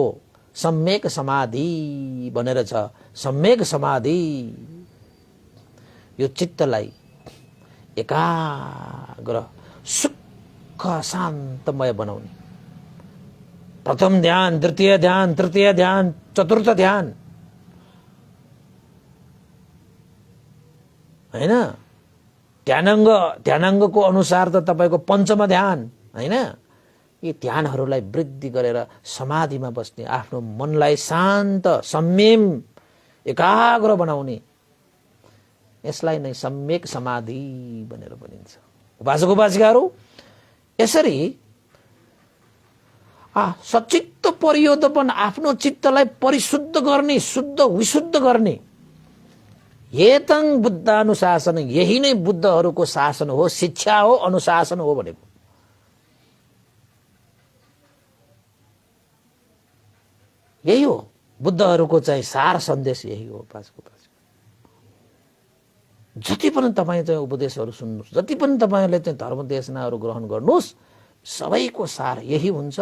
सम्यक समाधि भनेर छ। सम्यक समाधि यो चित्तलाई एकाग्र, सुख, शान्तमय बनाउने। प्रथम ध्यान, द्वितीय ध्यान, तृतीय ध्यान, चतुर्थ ध्यान, हैन? ध्यानाङ्गको अनुसार त तपाईको पञ्चम ध्यान, हैन? यी ध्यानहरूलाई वृद्धि गरेर समाधिमा बस्ने, आफ्नो मनलाई शान्त संयम एकाग्र बनाउने, यसलाई नै सम्यक समाधि भनेर भनिन्छ। उपासक उपासिकाहरू यसरी सचित्त परियोदपन, आफ्नो चित्तलाई परिशुद्ध गर्ने, शुद्ध विशुद्ध गर्ने, एतं बुद्धानुशासन, यही नै बुद्धहरूको शासन हो, शिक्षा हो, अनुशासन हो भनेको। यही हो बुद्धहरूको चाहिँ सार सन्देश, यही हो। जति पनि तपाईँ चाहिँ उपदेशहरू सुन्नुहोस्, जति पनि तपाईँहरूले चाहिँ धर्म देशनाहरू ग्रहण गर्नुहोस्, सबैको सार यही हुन्छ।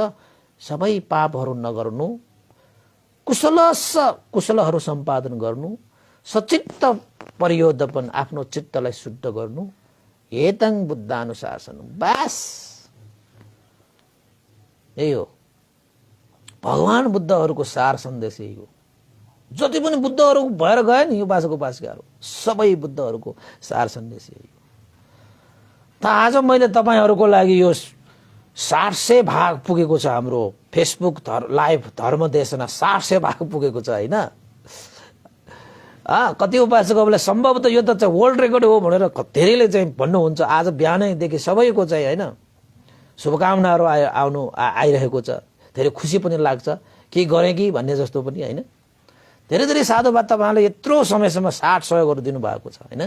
सबै पापहरू नगर्नु, कुशलहरू सम्पादन गर्नु, सचित्त परियोदपन, आफ्नो चित्तलाई शुद्ध गर्नु, एतं बुद्धानुशासन, बस यही हो। भगवान बुद्धहरूको सार सन्देश यही हो। जति पनि बुद्धहरू भएर गए नि उपासक उपासिकाहरू, सबै बुद्धहरूको सार सन्देश यही हो। त आज मैले तपाईँहरूको लागि यो 700 भाग पुगेको छ, हाम्रो फेसबुक लाइभ धर्म देशना 700 भाग पुगेको छ होइन। कति उपासकहरूले सम्भवतः यो त चाहिँ वर्ल्ड रेकर्ड हो भनेर धेरैले चाहिँ भन्नुहुन्छ। आज बिहानैदेखि सबैको चाहिँ होइन शुभकामनाहरू आइरहेको छ। धेरै खुसी पनि लाग्छ, के गरेँ कि भन्ने जस्तो पनि होइन। धेरै धेरै साधुवाद तपाईँले यत्रो समयसम्म 60 सहयोगहरू दिनुभएको छ होइन।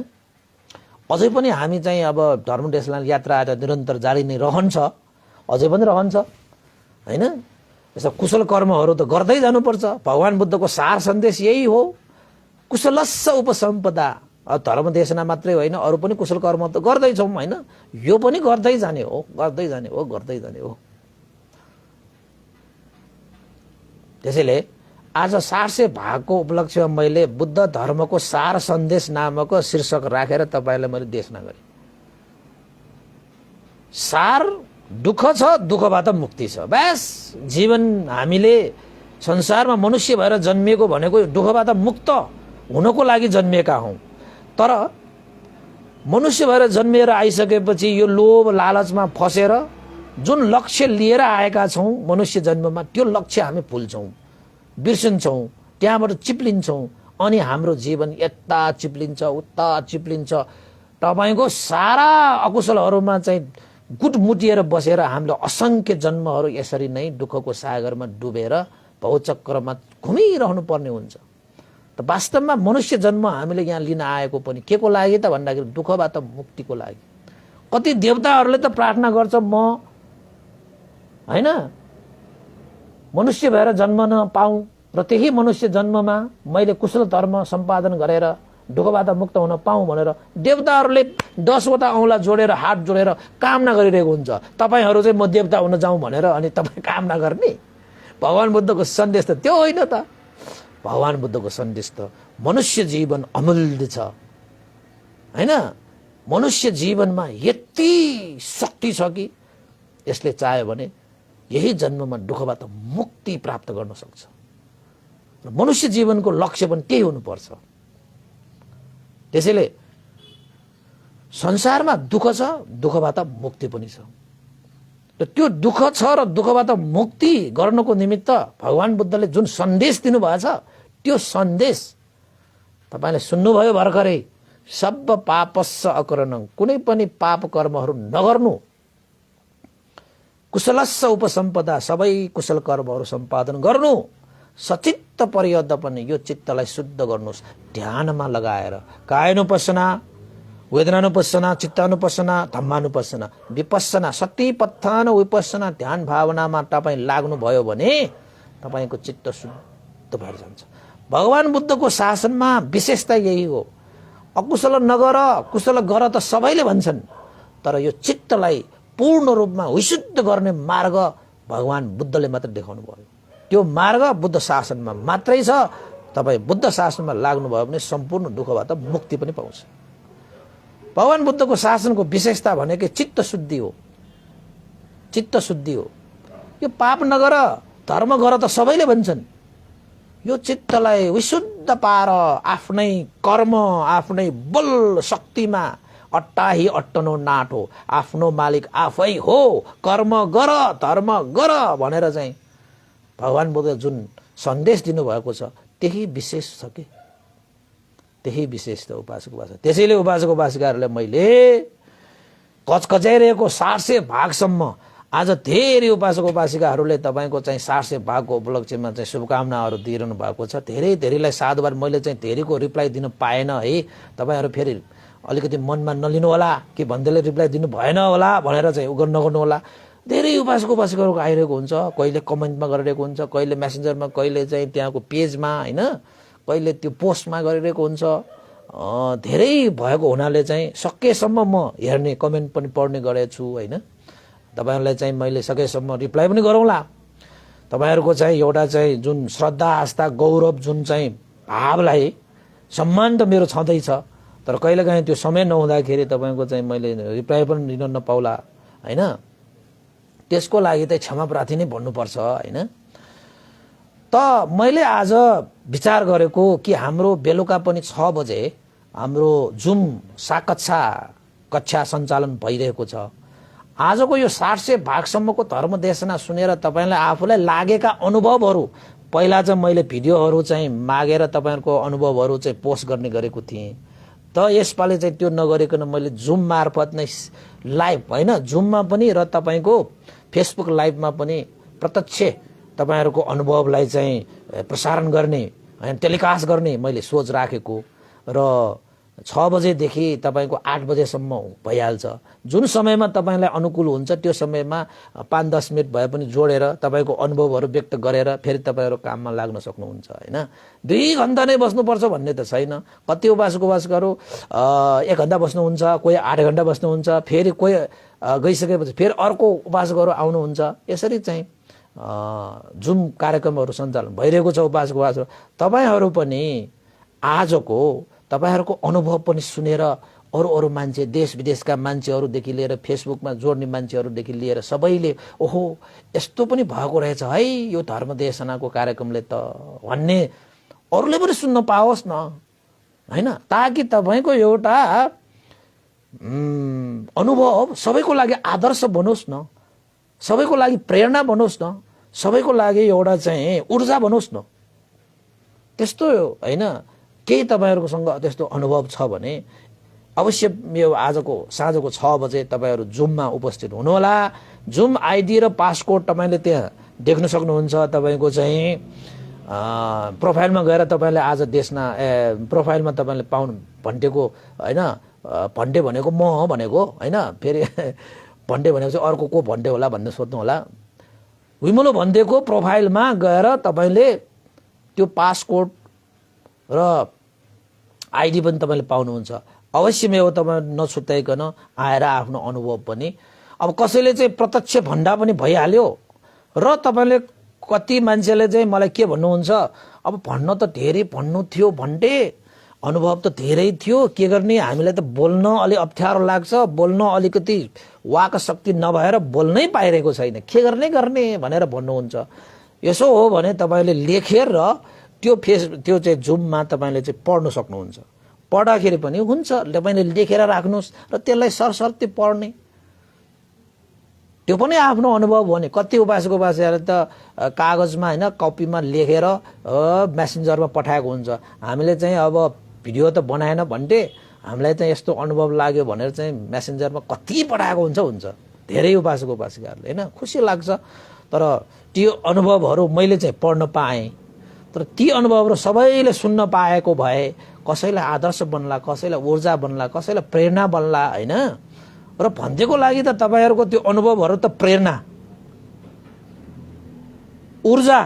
अझै पनि हामी चाहिँ अब धर्म देशलाई यात्रा निरन्तर जारी नै रहन्छ, अझै पनि रहन्छ होइन। यस्ता कुशल कर्महरू त गर्दै जानुपर्छ। भगवान बुद्धको सार सन्देश यही हो, कुशलस्स उपसम्पदा। धर्म देशना मात्रै होइन, अरू पनि कुशल कर्म त गर्दैछौँ होइन। यो पनि गर्दै जाने हो, गर्दै जाने हो, गर्दै जाने हो। त्यसैले आज 700 भागको उपलक्ष्यमा मैले बुद्ध धर्मको सार सन्देश नामक शीर्षक राखेर तपाईँलाई मैले देशना गरेँ। सार दुःख छ, दुःखबाट मुक्ति छ। बस जीवन हामीले संसारमा मनुष्य भएर जन्मिएको भनेको दुःखबाट मुक्त हुनको लागि जन्मिएका हौँ। तर मनुष्य भएर जन्मिएर आइसकेपछि यो लोभ लालचमा फसेर जुन लक्ष्य लिएर आएका छौँ मनुष्य जन्ममा, त्यो लक्ष्य हामी भुल्छौँ, बिर्सन्छौँ, त्यहाँबाट चिप्लिन्छौँ। अनि हाम्रो जीवन यता चिप्लिन्छ, उता चिप्लिन्छ। तपाईँको सारा अकुशलहरूमा चाहिँ गुटमुटिएर बसेर हामीले असङ्ख्य जन्महरू यसरी नै दुःखको सागरमा डुबेर भवचक्रमा घुमिरहनु पर्ने हुन्छ। त वास्तवमा मनुष्य जन्म हामीले यहाँ लिन आएको पनि के को लागि त भन्दाखेरि दुःखबाट मुक्तिको लागि। कति देवताहरूले त प्रार्थना गर्छ, म होइन मनुष्य भएर जन्म नपाऊँ र त्यही मनुष्य जन्ममा मैले कुशल धर्म सम्पादन गरेर दुःखबाट मुक्त हुन पाऊँ भनेर देवताहरूले 10वटा औँला जोडेर हात जोडेर कामना गरिरहेको हुन्छ। तपाईँहरू चाहिँ म देवता हुन जाउँ भनेर अनि तपाईँ कामना गर्ने? भगवान बुद्धको सन्देश त त्यो होइन त। भगवान बुद्धको सन्देश त मनुष्य जीवन अमूल्य छ होइन। मनुष्य जीवनमा यति शक्ति छ कि यसले चाह्यो भने यही जन्ममा दुःखबाट मुक्ति प्राप्त गर्न सक्छ। र मनुष्य जीवनको लक्ष्य पनि त्यही हुनुपर्छ। त्यसैले संसारमा दुःख छ, दुःखबाट मुक्ति पनि छ। र त्यो दुःख छ र दुःखबाट मुक्ति गर्नको निमित्त भगवान बुद्धले जुन सन्देश दिनुभएको छ, त्यो सन्देश तपाईँले सुन्नुभयो भर्खरै, सब पापस्स अकरणं, कुनै पनि पाप कर्महरू नगर्नु, कुशलस्स उपसम्पदा, सबै कुशल कर्महरू सम्पादन गर्नु, सचित्त परियोदपन, यो चित्तलाई शुद्ध गर्नुहोस् ध्यानमा लगाएर। कायानुपस्सना, वेदनानुपस्सना, चित्तानुपस्सना, धम्मानुपस्सना, विपस्सना, सतिपत्थान विपस्सना, ध्यान भावनामा तपाईँ लाग्नुभयो भने तपाईँको चित्त शुद्ध भएर जान्छ। भगवान बुद्धको शासनमा विशेषता यही हो। अकुशल नगर, कुशल गर त सबैले भन्छन्, तर यो चित्तलाई पूर्ण रूपमा विशुद्ध गर्ने मार्ग भगवान बुद्धले मात्र देखाउनु भयो। त्यो मार्ग बुद्ध शासनमा मात्रै छ। तपाईँ बुद्ध शासनमा लाग्नुभयो भने सम्पूर्ण दुःखबाट मुक्ति पनि पाउँछ। भगवान बुद्धको शासनको विशेषता भनेकै चित्त शुद्धि हो। चित्त शुद्धि हो। यो पाप नगर, धर्म गर त सबैले भन्छन्। यो चित्तलाई विशुद्ध पार आफ्नै कर्म, आफ्नै बल शक्तिमा अट्टाही अट्टनो नाट हो, आफ्नो मालिक आफै हो, कर्म गर धर्म गर भनेर चाहिँ भगवान बुद्ध जुन सन्देश दिनुभएको छ त्यही विशेष छ कि, त्यही विशेष त उपासक उपासक। त्यसैले उपासक उपासिकाहरूलाई मैले कचकचाइरहेको 700 भागसम्म आज धेरै उपासक उपासिकाहरूले तपाईँको चाहिँ 700 भागको उपलक्ष्यमा चाहिँ शुभकामनाहरू दिइरहनु भएको छ। धेरैलाई साधुवाद। मैले चाहिँ धेरैको रिप्लाई दिन पाएन है, तपाईँहरू फेरि अलिकति मनमा नलिनु होला कि भन्दैले रिप्लाई दिनु भएन होला भनेर चाहिँ नगर्नु होला। धेरै उपासक उपासिकाहरूको आइरहेको हुन्छ, कहिले कमेन्टमा गरिरहेको हुन्छ, कहिले मेसेन्जरमा, कहिले चाहिँ त्यहाँको पेजमा होइन, कहिले त्यो पोस्टमा गरिरहेको हुन्छ। धेरै भएको हुनाले चाहिँ सकेसम्म म हेर्ने, कमेन्ट पनि पढ्ने गरेको छु होइन। तपाईँहरूलाई चाहिँ मैले सकेसम्म रिप्लाई पनि गरौँला। तपाईँहरूको चाहिँ एउटा चाहिँ जुन श्रद्धा आस्था गौरव जुन चाहिँ भावलाई सम्मान त मेरो छँदैछ, तर कहिलेकाहीँ त्यो समय नहुँदाखेरि तपाईँको चाहिँ मैले रिप्लाई पनि दिन नपाउला होइन। त्यसको लागि चाहिँ क्षमा प्रार्थी नै भन्नुपर्छ होइन। त मैले आज विचार गरेको कि हाम्रो बेलुका पनि 6 बजे हाम्रो जुम कक्षा सञ्चालन भइरहेको छ। आजको यो 700 भागसम्मको धर्मदेशना सुनेर तपाईँलाई आफूलाई लागेका अनुभवहरू, पहिला चाहिँ मैले भिडियोहरू चाहिँ मागेर तपाईँहरूको अनुभवहरू चाहिँ पोस्ट गर्ने गरेको थिएँ। त यसपालि चाहिँ त्यो नगरिकन मैले जुम मार्फत नै लाइभ होइन, जुममा पनि र तपाईँको फेसबुक लाइभमा पनि प्रत्यक्ष तपाईँहरूको अनुभवलाई चाहिँ प्रसारण गर्ने होइन, टेलिकास्ट गर्ने मैले सोच राखेको। र 6 बजेदेखि तपाईँको 8 बजेसम्म भइहाल्छ। जुन समयमा तपाईँलाई अनुकूल हुन्छ त्यो समयमा 5-10 मिनट भए पनि जोडेर तपाईँको अनुभवहरू व्यक्त गरेर फेरि तपाईँहरू काममा लाग्न सक्नुहुन्छ होइन। 2 घन्टा नै बस्नुपर्छ भन्ने त छैन। कति उपासक उपासकहरू 1 घन्टा बस्नुहुन्छ, कोही 8 घन्टा बस्नुहुन्छ, फेरि कोही गइसकेपछि फेरि अर्को उपासकहरू आउनुहुन्छ। यसरी चाहिँ जुम कार्यक्रमहरू सञ्चालन भइरहेको छ। उपासक उपासक तपाईँहरू पनि आजको तपाईँहरूको अनुभव पनि सुनेर अरू मान्छे, देश विदेशका मान्छेहरूदेखि लिएर फेसबुकमा जोड्ने मान्छेहरूदेखि लिएर सबैले ओहो यस्तो पनि भएको रहेछ है यो धर्मदेशनाको कार्यक्रमले त भन्ने अरूले पनि सुन्न पाओस् न होइन, ताकि तपाईँको एउटा अनुभव सबैको लागि आदर्श बनोस् न, सबैको लागि प्रेरणा बनोस् न, सबैको लागि एउटा चाहिँ ऊर्जा बनोस् न। त्यस्तो होइन, केही तपाईँहरूकोसँग त्यस्तो अनुभव छ भने अवश्य यो आजको साँझको 6 बजे तपाईँहरू जुममा उपस्थित हुनुहोला। जुम आइडी र पासकोड तपाईँले त्यहाँ देख्न सक्नुहुन्छ। तपाईँको चाहिँ प्रोफाइलमा गएर तपाईँले आज देशना प्रोफाइलमा तपाईँले पाउनु भन्टेको होइन, भन्टे भनेको म हो भनेको होइन, फेरि भन्टे भनेको चाहिँ अर्को को भन्टे होला भन्ने सोध्नु होला। विमलो भन्टेको प्रोफाइलमा गएर तपाईँले त्यो पासकोड र आइडी पनि तपाईँले पाउनुहुन्छ। अवश्य यो तपाईँ नछुट्याइकन आएर आफ्नो अनुभव पनि, अब कसैले चाहिँ प्रत्यक्ष भन्दा पनि भइहाल्यो र तपाईँले कति मान्छेले चाहिँ मलाई के भन्नुहुन्छ, अब भन्न त धेरै भन्नु थियो भन्टे, अनुभव त धेरै थियो, के गर्ने हामीलाई त बोल्न अलि अप्ठ्यारो लाग्छ, बोल्न अलिकति वाक शक्ति नभएर बोल्नै पाइरहेको छैन, के गर्ने भनेर भन्नुहुन्छ। यसो हो भने तपाईँले लेखेर त्यो त्यो चाहिँ जुममा तपाईँले चाहिँ पढ्न सक्नुहुन्छ। पढ्दाखेरि पनि हुन्छ, तपाईँले लेखेर राख्नुहोस् र त्यसलाई सरसर्ती पढ्ने, त्यो पनि आफ्नो अनुभव हो नि। कति उपासक उपासिकाले त कागजमा होइन कपीमा लेखेर मेसेन्जरमा पठाएको हुन्छ। हामीले चाहिँ अब भिडियो त बनाएन भन्टे हामीलाई चाहिँ यस्तो अनुभव लाग्यो भनेर चाहिँ मेसेन्जरमा कति पठाएको हुन्छ धेरै उपासक उपासिकाहरूले होइन, खुसी लाग्छ। तर त्यो अनुभवहरू मैले चाहिँ पढ्न पाएँ, तर ती अनुभवहरू सबैले सुन्न पाएको भए कसैलाई आदर्श बन्ला, कसैलाई ऊर्जा बन्ला, कसैलाई प्रेरणा बन्ला होइन। र भन्देको लागि त तपाईँहरूको त्यो अनुभवहरू त प्रेरणा ऊर्जा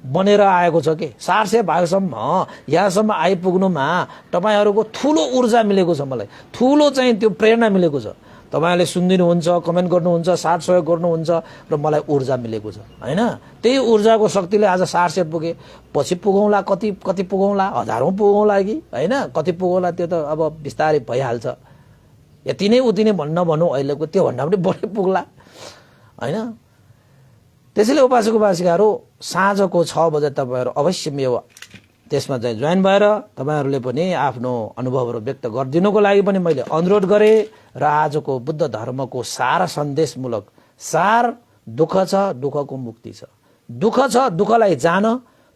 बनेर आएको छ कि 700 भागसम्म यहाँसम्म आइपुग्नुमा तपाईँहरूको ठुलो ऊर्जा मिलेको छ, मलाई ठुलो चाहिँ त्यो प्रेरणा मिलेको छ। तपाईँहरूले सुनिदिनुहुन्छ, कमेन्ट गर्नुहुन्छ, साथ सहयोग गर्नुहुन्छ र मलाई ऊर्जा मिलेको छ होइन। त्यही ऊर्जाको शक्तिले आज 700 पुगे, पछि पुगौँला, कति पुगौँला, हजारौँ पुगौँला कि होइन, कति पुगौँला त्यो त अब बिस्तारै भइहाल्छ। यति नै उति नै भनौँ अहिलेको, त्योभन्दा पनि बढी पुग्ला होइन। त्यसैले उपासक उपासिकाहरू साँझको 6 बजे तपाईँहरू अवश्य यो त्यसमा चाहिँ जोइन भएर तपाईहरुले पनि आफ्नो अनुभवहरू व्यक्त गरिदिनुको लागि पनि मैले अनुरोध गरे र आजको बुद्ध धर्मको सार सन्देशमूलक सार दुःख छ दुःखको मुक्ति छ, दुःख छ दुःखलाई जान,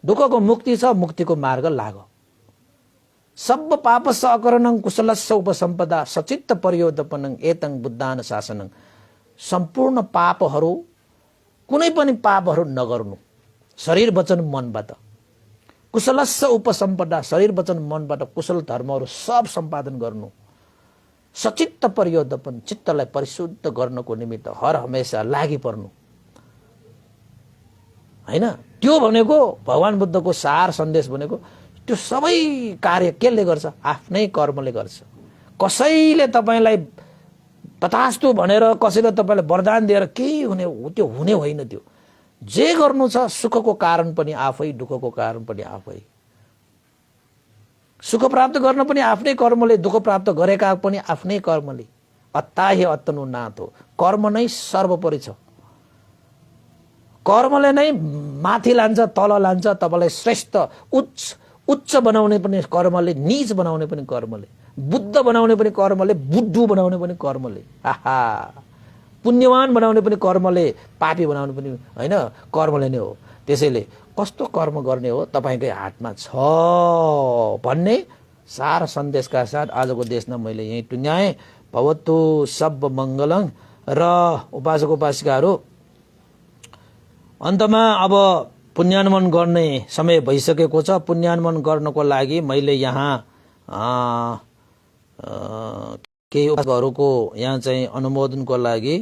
दुःखको मुक्ति छ मुक्तिको मार्ग लाग। सब पापस्स अकरणं कुशलस्स उपसम्पदा सचित्त पर्योदपनं एतं बुद्धान शासनं। सम्पूर्ण पापहरू कुनै पनि पापहरू नगर्नु शरीर वचन मनबाट, कुशलस्स उपसम्पदा शरीर वचन मनबाट कुशल धर्महरू सब सम्पादन गर्नु, सचित्त पर्योदपन चित्तलाई परिशुद्ध गर्नको निमित्त हर हमेशा लागि पर्नु हैन। त्यो भनेको भगवान बुद्धको सार सन्देश भनेको त्यो सबै कार्य केले गर्छ? आफ्नै कर्मले गर्छ। कसैले तपाईलाई तथास्तु भनेर कसैले तपाईलाई वरदान दिएर केही हुने त्यो हुने होइन। त्यो जे गर्नु छ सुखको कारण पनि आफै, दुःखको कारण पनि आफै। सुख प्राप्त गर्न पनि आफ्नै कर्मले, दुःख प्राप्त गरेका पनि आफ्नै कर्मले। अत्ताहे अत्तनु नाथ हो। कर्म नै सर्वोपरि छ। कर्मले नै माथि लान्छ, तल लान्छ, तपाईलाई श्रेष्ठ उच्च बनाउने पनि कर्मले, नीच बनाउने पनि कर्मले, बुद्ध बनाउने पनि कर्मले, बुद्धु बनाउने पनि कर्मले, आहा पुण्यवान बनाउने पनि कर्मले, पापी बनाउने पनि हैन कर्मले नै हो। त्यसैले कस्तो कर्म गर्ने हो तपाईकै हातमा छ भन्ने सार सन्देशका साथ आजको देशमा मैले यही टुङ्ग्याएँ। भवतु सब मङ्गलङ। र उपासक उपासिकाहरू, अन्तमा अब पुण्यानुमन गर्ने समय भइसकेको छ। पुण्यानुमन गर्नको लागि मैले यहाँ केही उपासकहरूको यहाँ चाहिँ अनुमोदनको लागि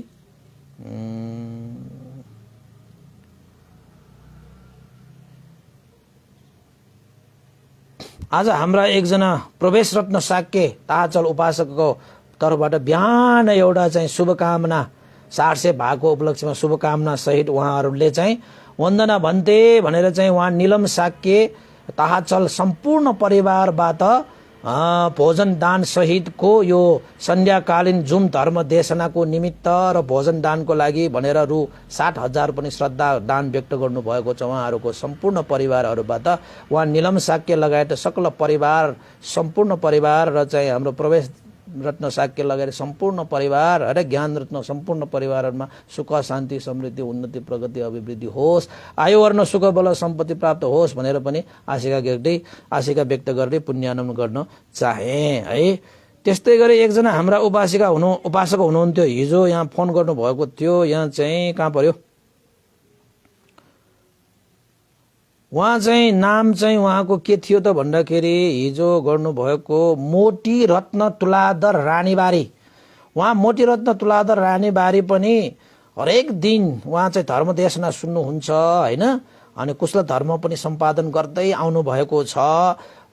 आज हाम्रा एकजना प्रवेश रत्न साक्य ताचल उपासकको तर्फबाट बिहान एउटा चाहिँ शुभकामना 400 भागको उपलक्ष्यमा शुभकामना सहित उहाँहरूले चाहिँ वन्दना भन्ते भनेर चाहिँ उहाँ निलम साक्य ताचल सम्पूर्ण परिवारबाट भोजन दान सहितको यो सन्ध्याकालीन जुम धर्म देशनाको निमित्त र भोजन दानको लागि भनेर रु 60,000 पनि श्रद्धा दान व्यक्त गर्नुभएको छ। उहाँहरूको सम्पूर्ण परिवारहरूबाट उहाँ निलम साक्य लगायत सकल परिवार, सम्पूर्ण परिवार र चाहिँ हाम्रो प्रवेश रत्न साक्य लगाएर सम्पूर्ण परिवार र ज्ञान रत्न सम्पूर्ण परिवारहरूमा सुख शान्ति समृद्धि उन्नति प्रगति अभिवृद्धि होस्, आयु वर्ण सुख बल सम्पत्ति प्राप्त होस् भनेर पनि आशिका व्यक्त गर्दै पुण्यानुमन गर्न चाहे है। त्यस्तै गरी एकजना हाम्रा उपासक हुनुहुन्थ्यो, हिजो यहाँ फोन गर्नु भएको थियो। यहाँ चाहिँ कहाँ पर्यो उहाँ चाहिँ नाम चाहिँ उहाँको के थियो त भन्दाखेरि हिजो गर्नुभएको मोटी रत्न तुलाधर रानीबारी। उहाँ मोटी रत्न तुलाधर रानीबारी पनि हरेक दिन उहाँ चाहिँ धर्म देशना सुन्नुहुन्छ हैन। अनि कुशल धर्म पनि सम्पादन गर्दै आउनु भएको छ।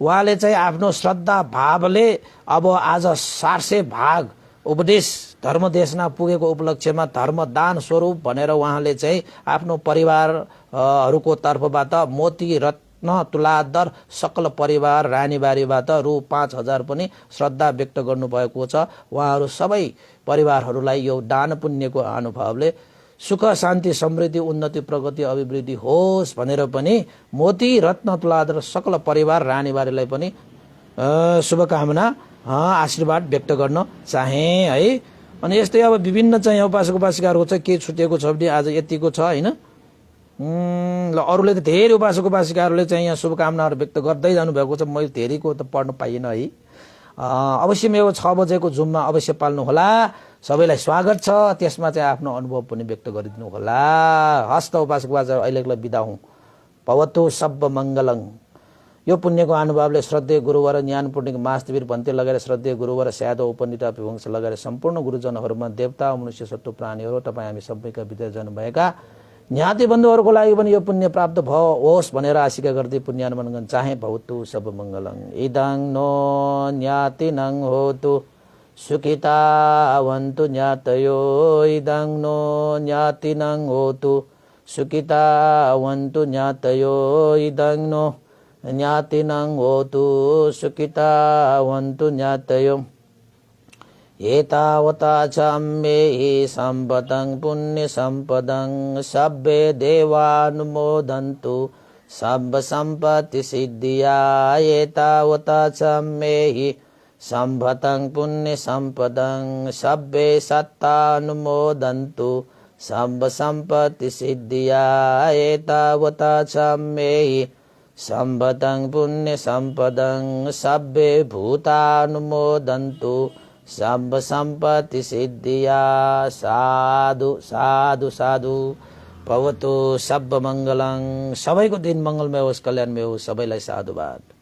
उहाँले चाहिँ आफ्नो श्रद्धा भावले अब आज 400 भाग उपदेश धर्म देशना पुगेको उपलक्ष्यमा धर्म दान स्वरूप भनेर उहाँले चाहिँ आफ्नो परिवारहरूको तर्फबाट मोती रत्न तुलाधर सकल परिवार रानीबारीबाट रु 5,000 पनि श्रद्धा व्यक्त गर्नुभएको छ। उहाँहरू सबै परिवारहरूलाई यो दान पुण्यको अनुभवले सुख शान्ति समृद्धि उन्नति प्रगति अभिवृद्धि होस् भनेर पनि मोती रत्न तुलाधर सकल परिवार रानीबारीलाई पनि शुभकामना आशीर्वाद व्यक्त गर्न चाहे है। अनि यस्तै अब विभिन्न चाहिँ उपासक उपासिकाहरूको चाहिँ के छुटेको छ भने आज यतिको छ हैन। ल अरूले त धेरै उपासक उपासिकाहरूले चाहिँ यहाँ शुभकामनाहरू व्यक्त गर्दै जानु भएको छ। मैले धेरैको त पढ्न पाइएन है। अवश्य मेरो 6 बजेको जुममा अवश्य पाल्नु होला। सबैलाई स्वागत छ। त्यसमा चाहिँ आफ्नो अनुभव पनि व्यक्त गरिदिनु होला। हस्त उपासक उपासिका अहिलेलाई बिदा हुँ। भवतु सब मङ्गलङ। यो पुण्यको अनुभवले श्रद्धेय गुरुवर ज्ञान पूर्णिक मास्तवीर भन्ते लगाएर श्रद्धेय गुरुवर स्यादो उपनिता विवंश लगाएर सम्पूर्ण गुरुजनहरूमा देवता मनुष्य सत्व प्राणीहरू तपाईँ हामी सबैका विद्याजन भएका ज्ञाति बन्धुहरूको लागि पनि यो पुण्य प्राप्त होस् भनेर आशिका गर्दै पुण्यानुमन गर्न चाहे। भवतु सब मङ्गलङ। इदं नो ज्ञातिनं होतु सुखितावन्तु ज्ञातयो। इदं नो ज्ञातिनं होतु सुखितावन्तु ज्ञातयो। इदं नो ज्ञातिनं होतु सुखितावन्तु ज्ञातयो। एतावता च अम्मेहि सम्पदं पुण्य सम्पदं सब्बे देवानुमोदन्तु Sabba sampatti siddhya etavata chammehi Sambhatang punya sampadang sabbe sattanumodantu Sabba sampatti siddhya etavata chammehi Sambhatang punya sampadang sabbe bhutanumodantu Sabba sampatti siddhya sadhu sadhu sadhu भवतु सब मंगलङ सबैको दिन मंगलमय होस् कल्याणमय होस् सबैलाई साधुवाद।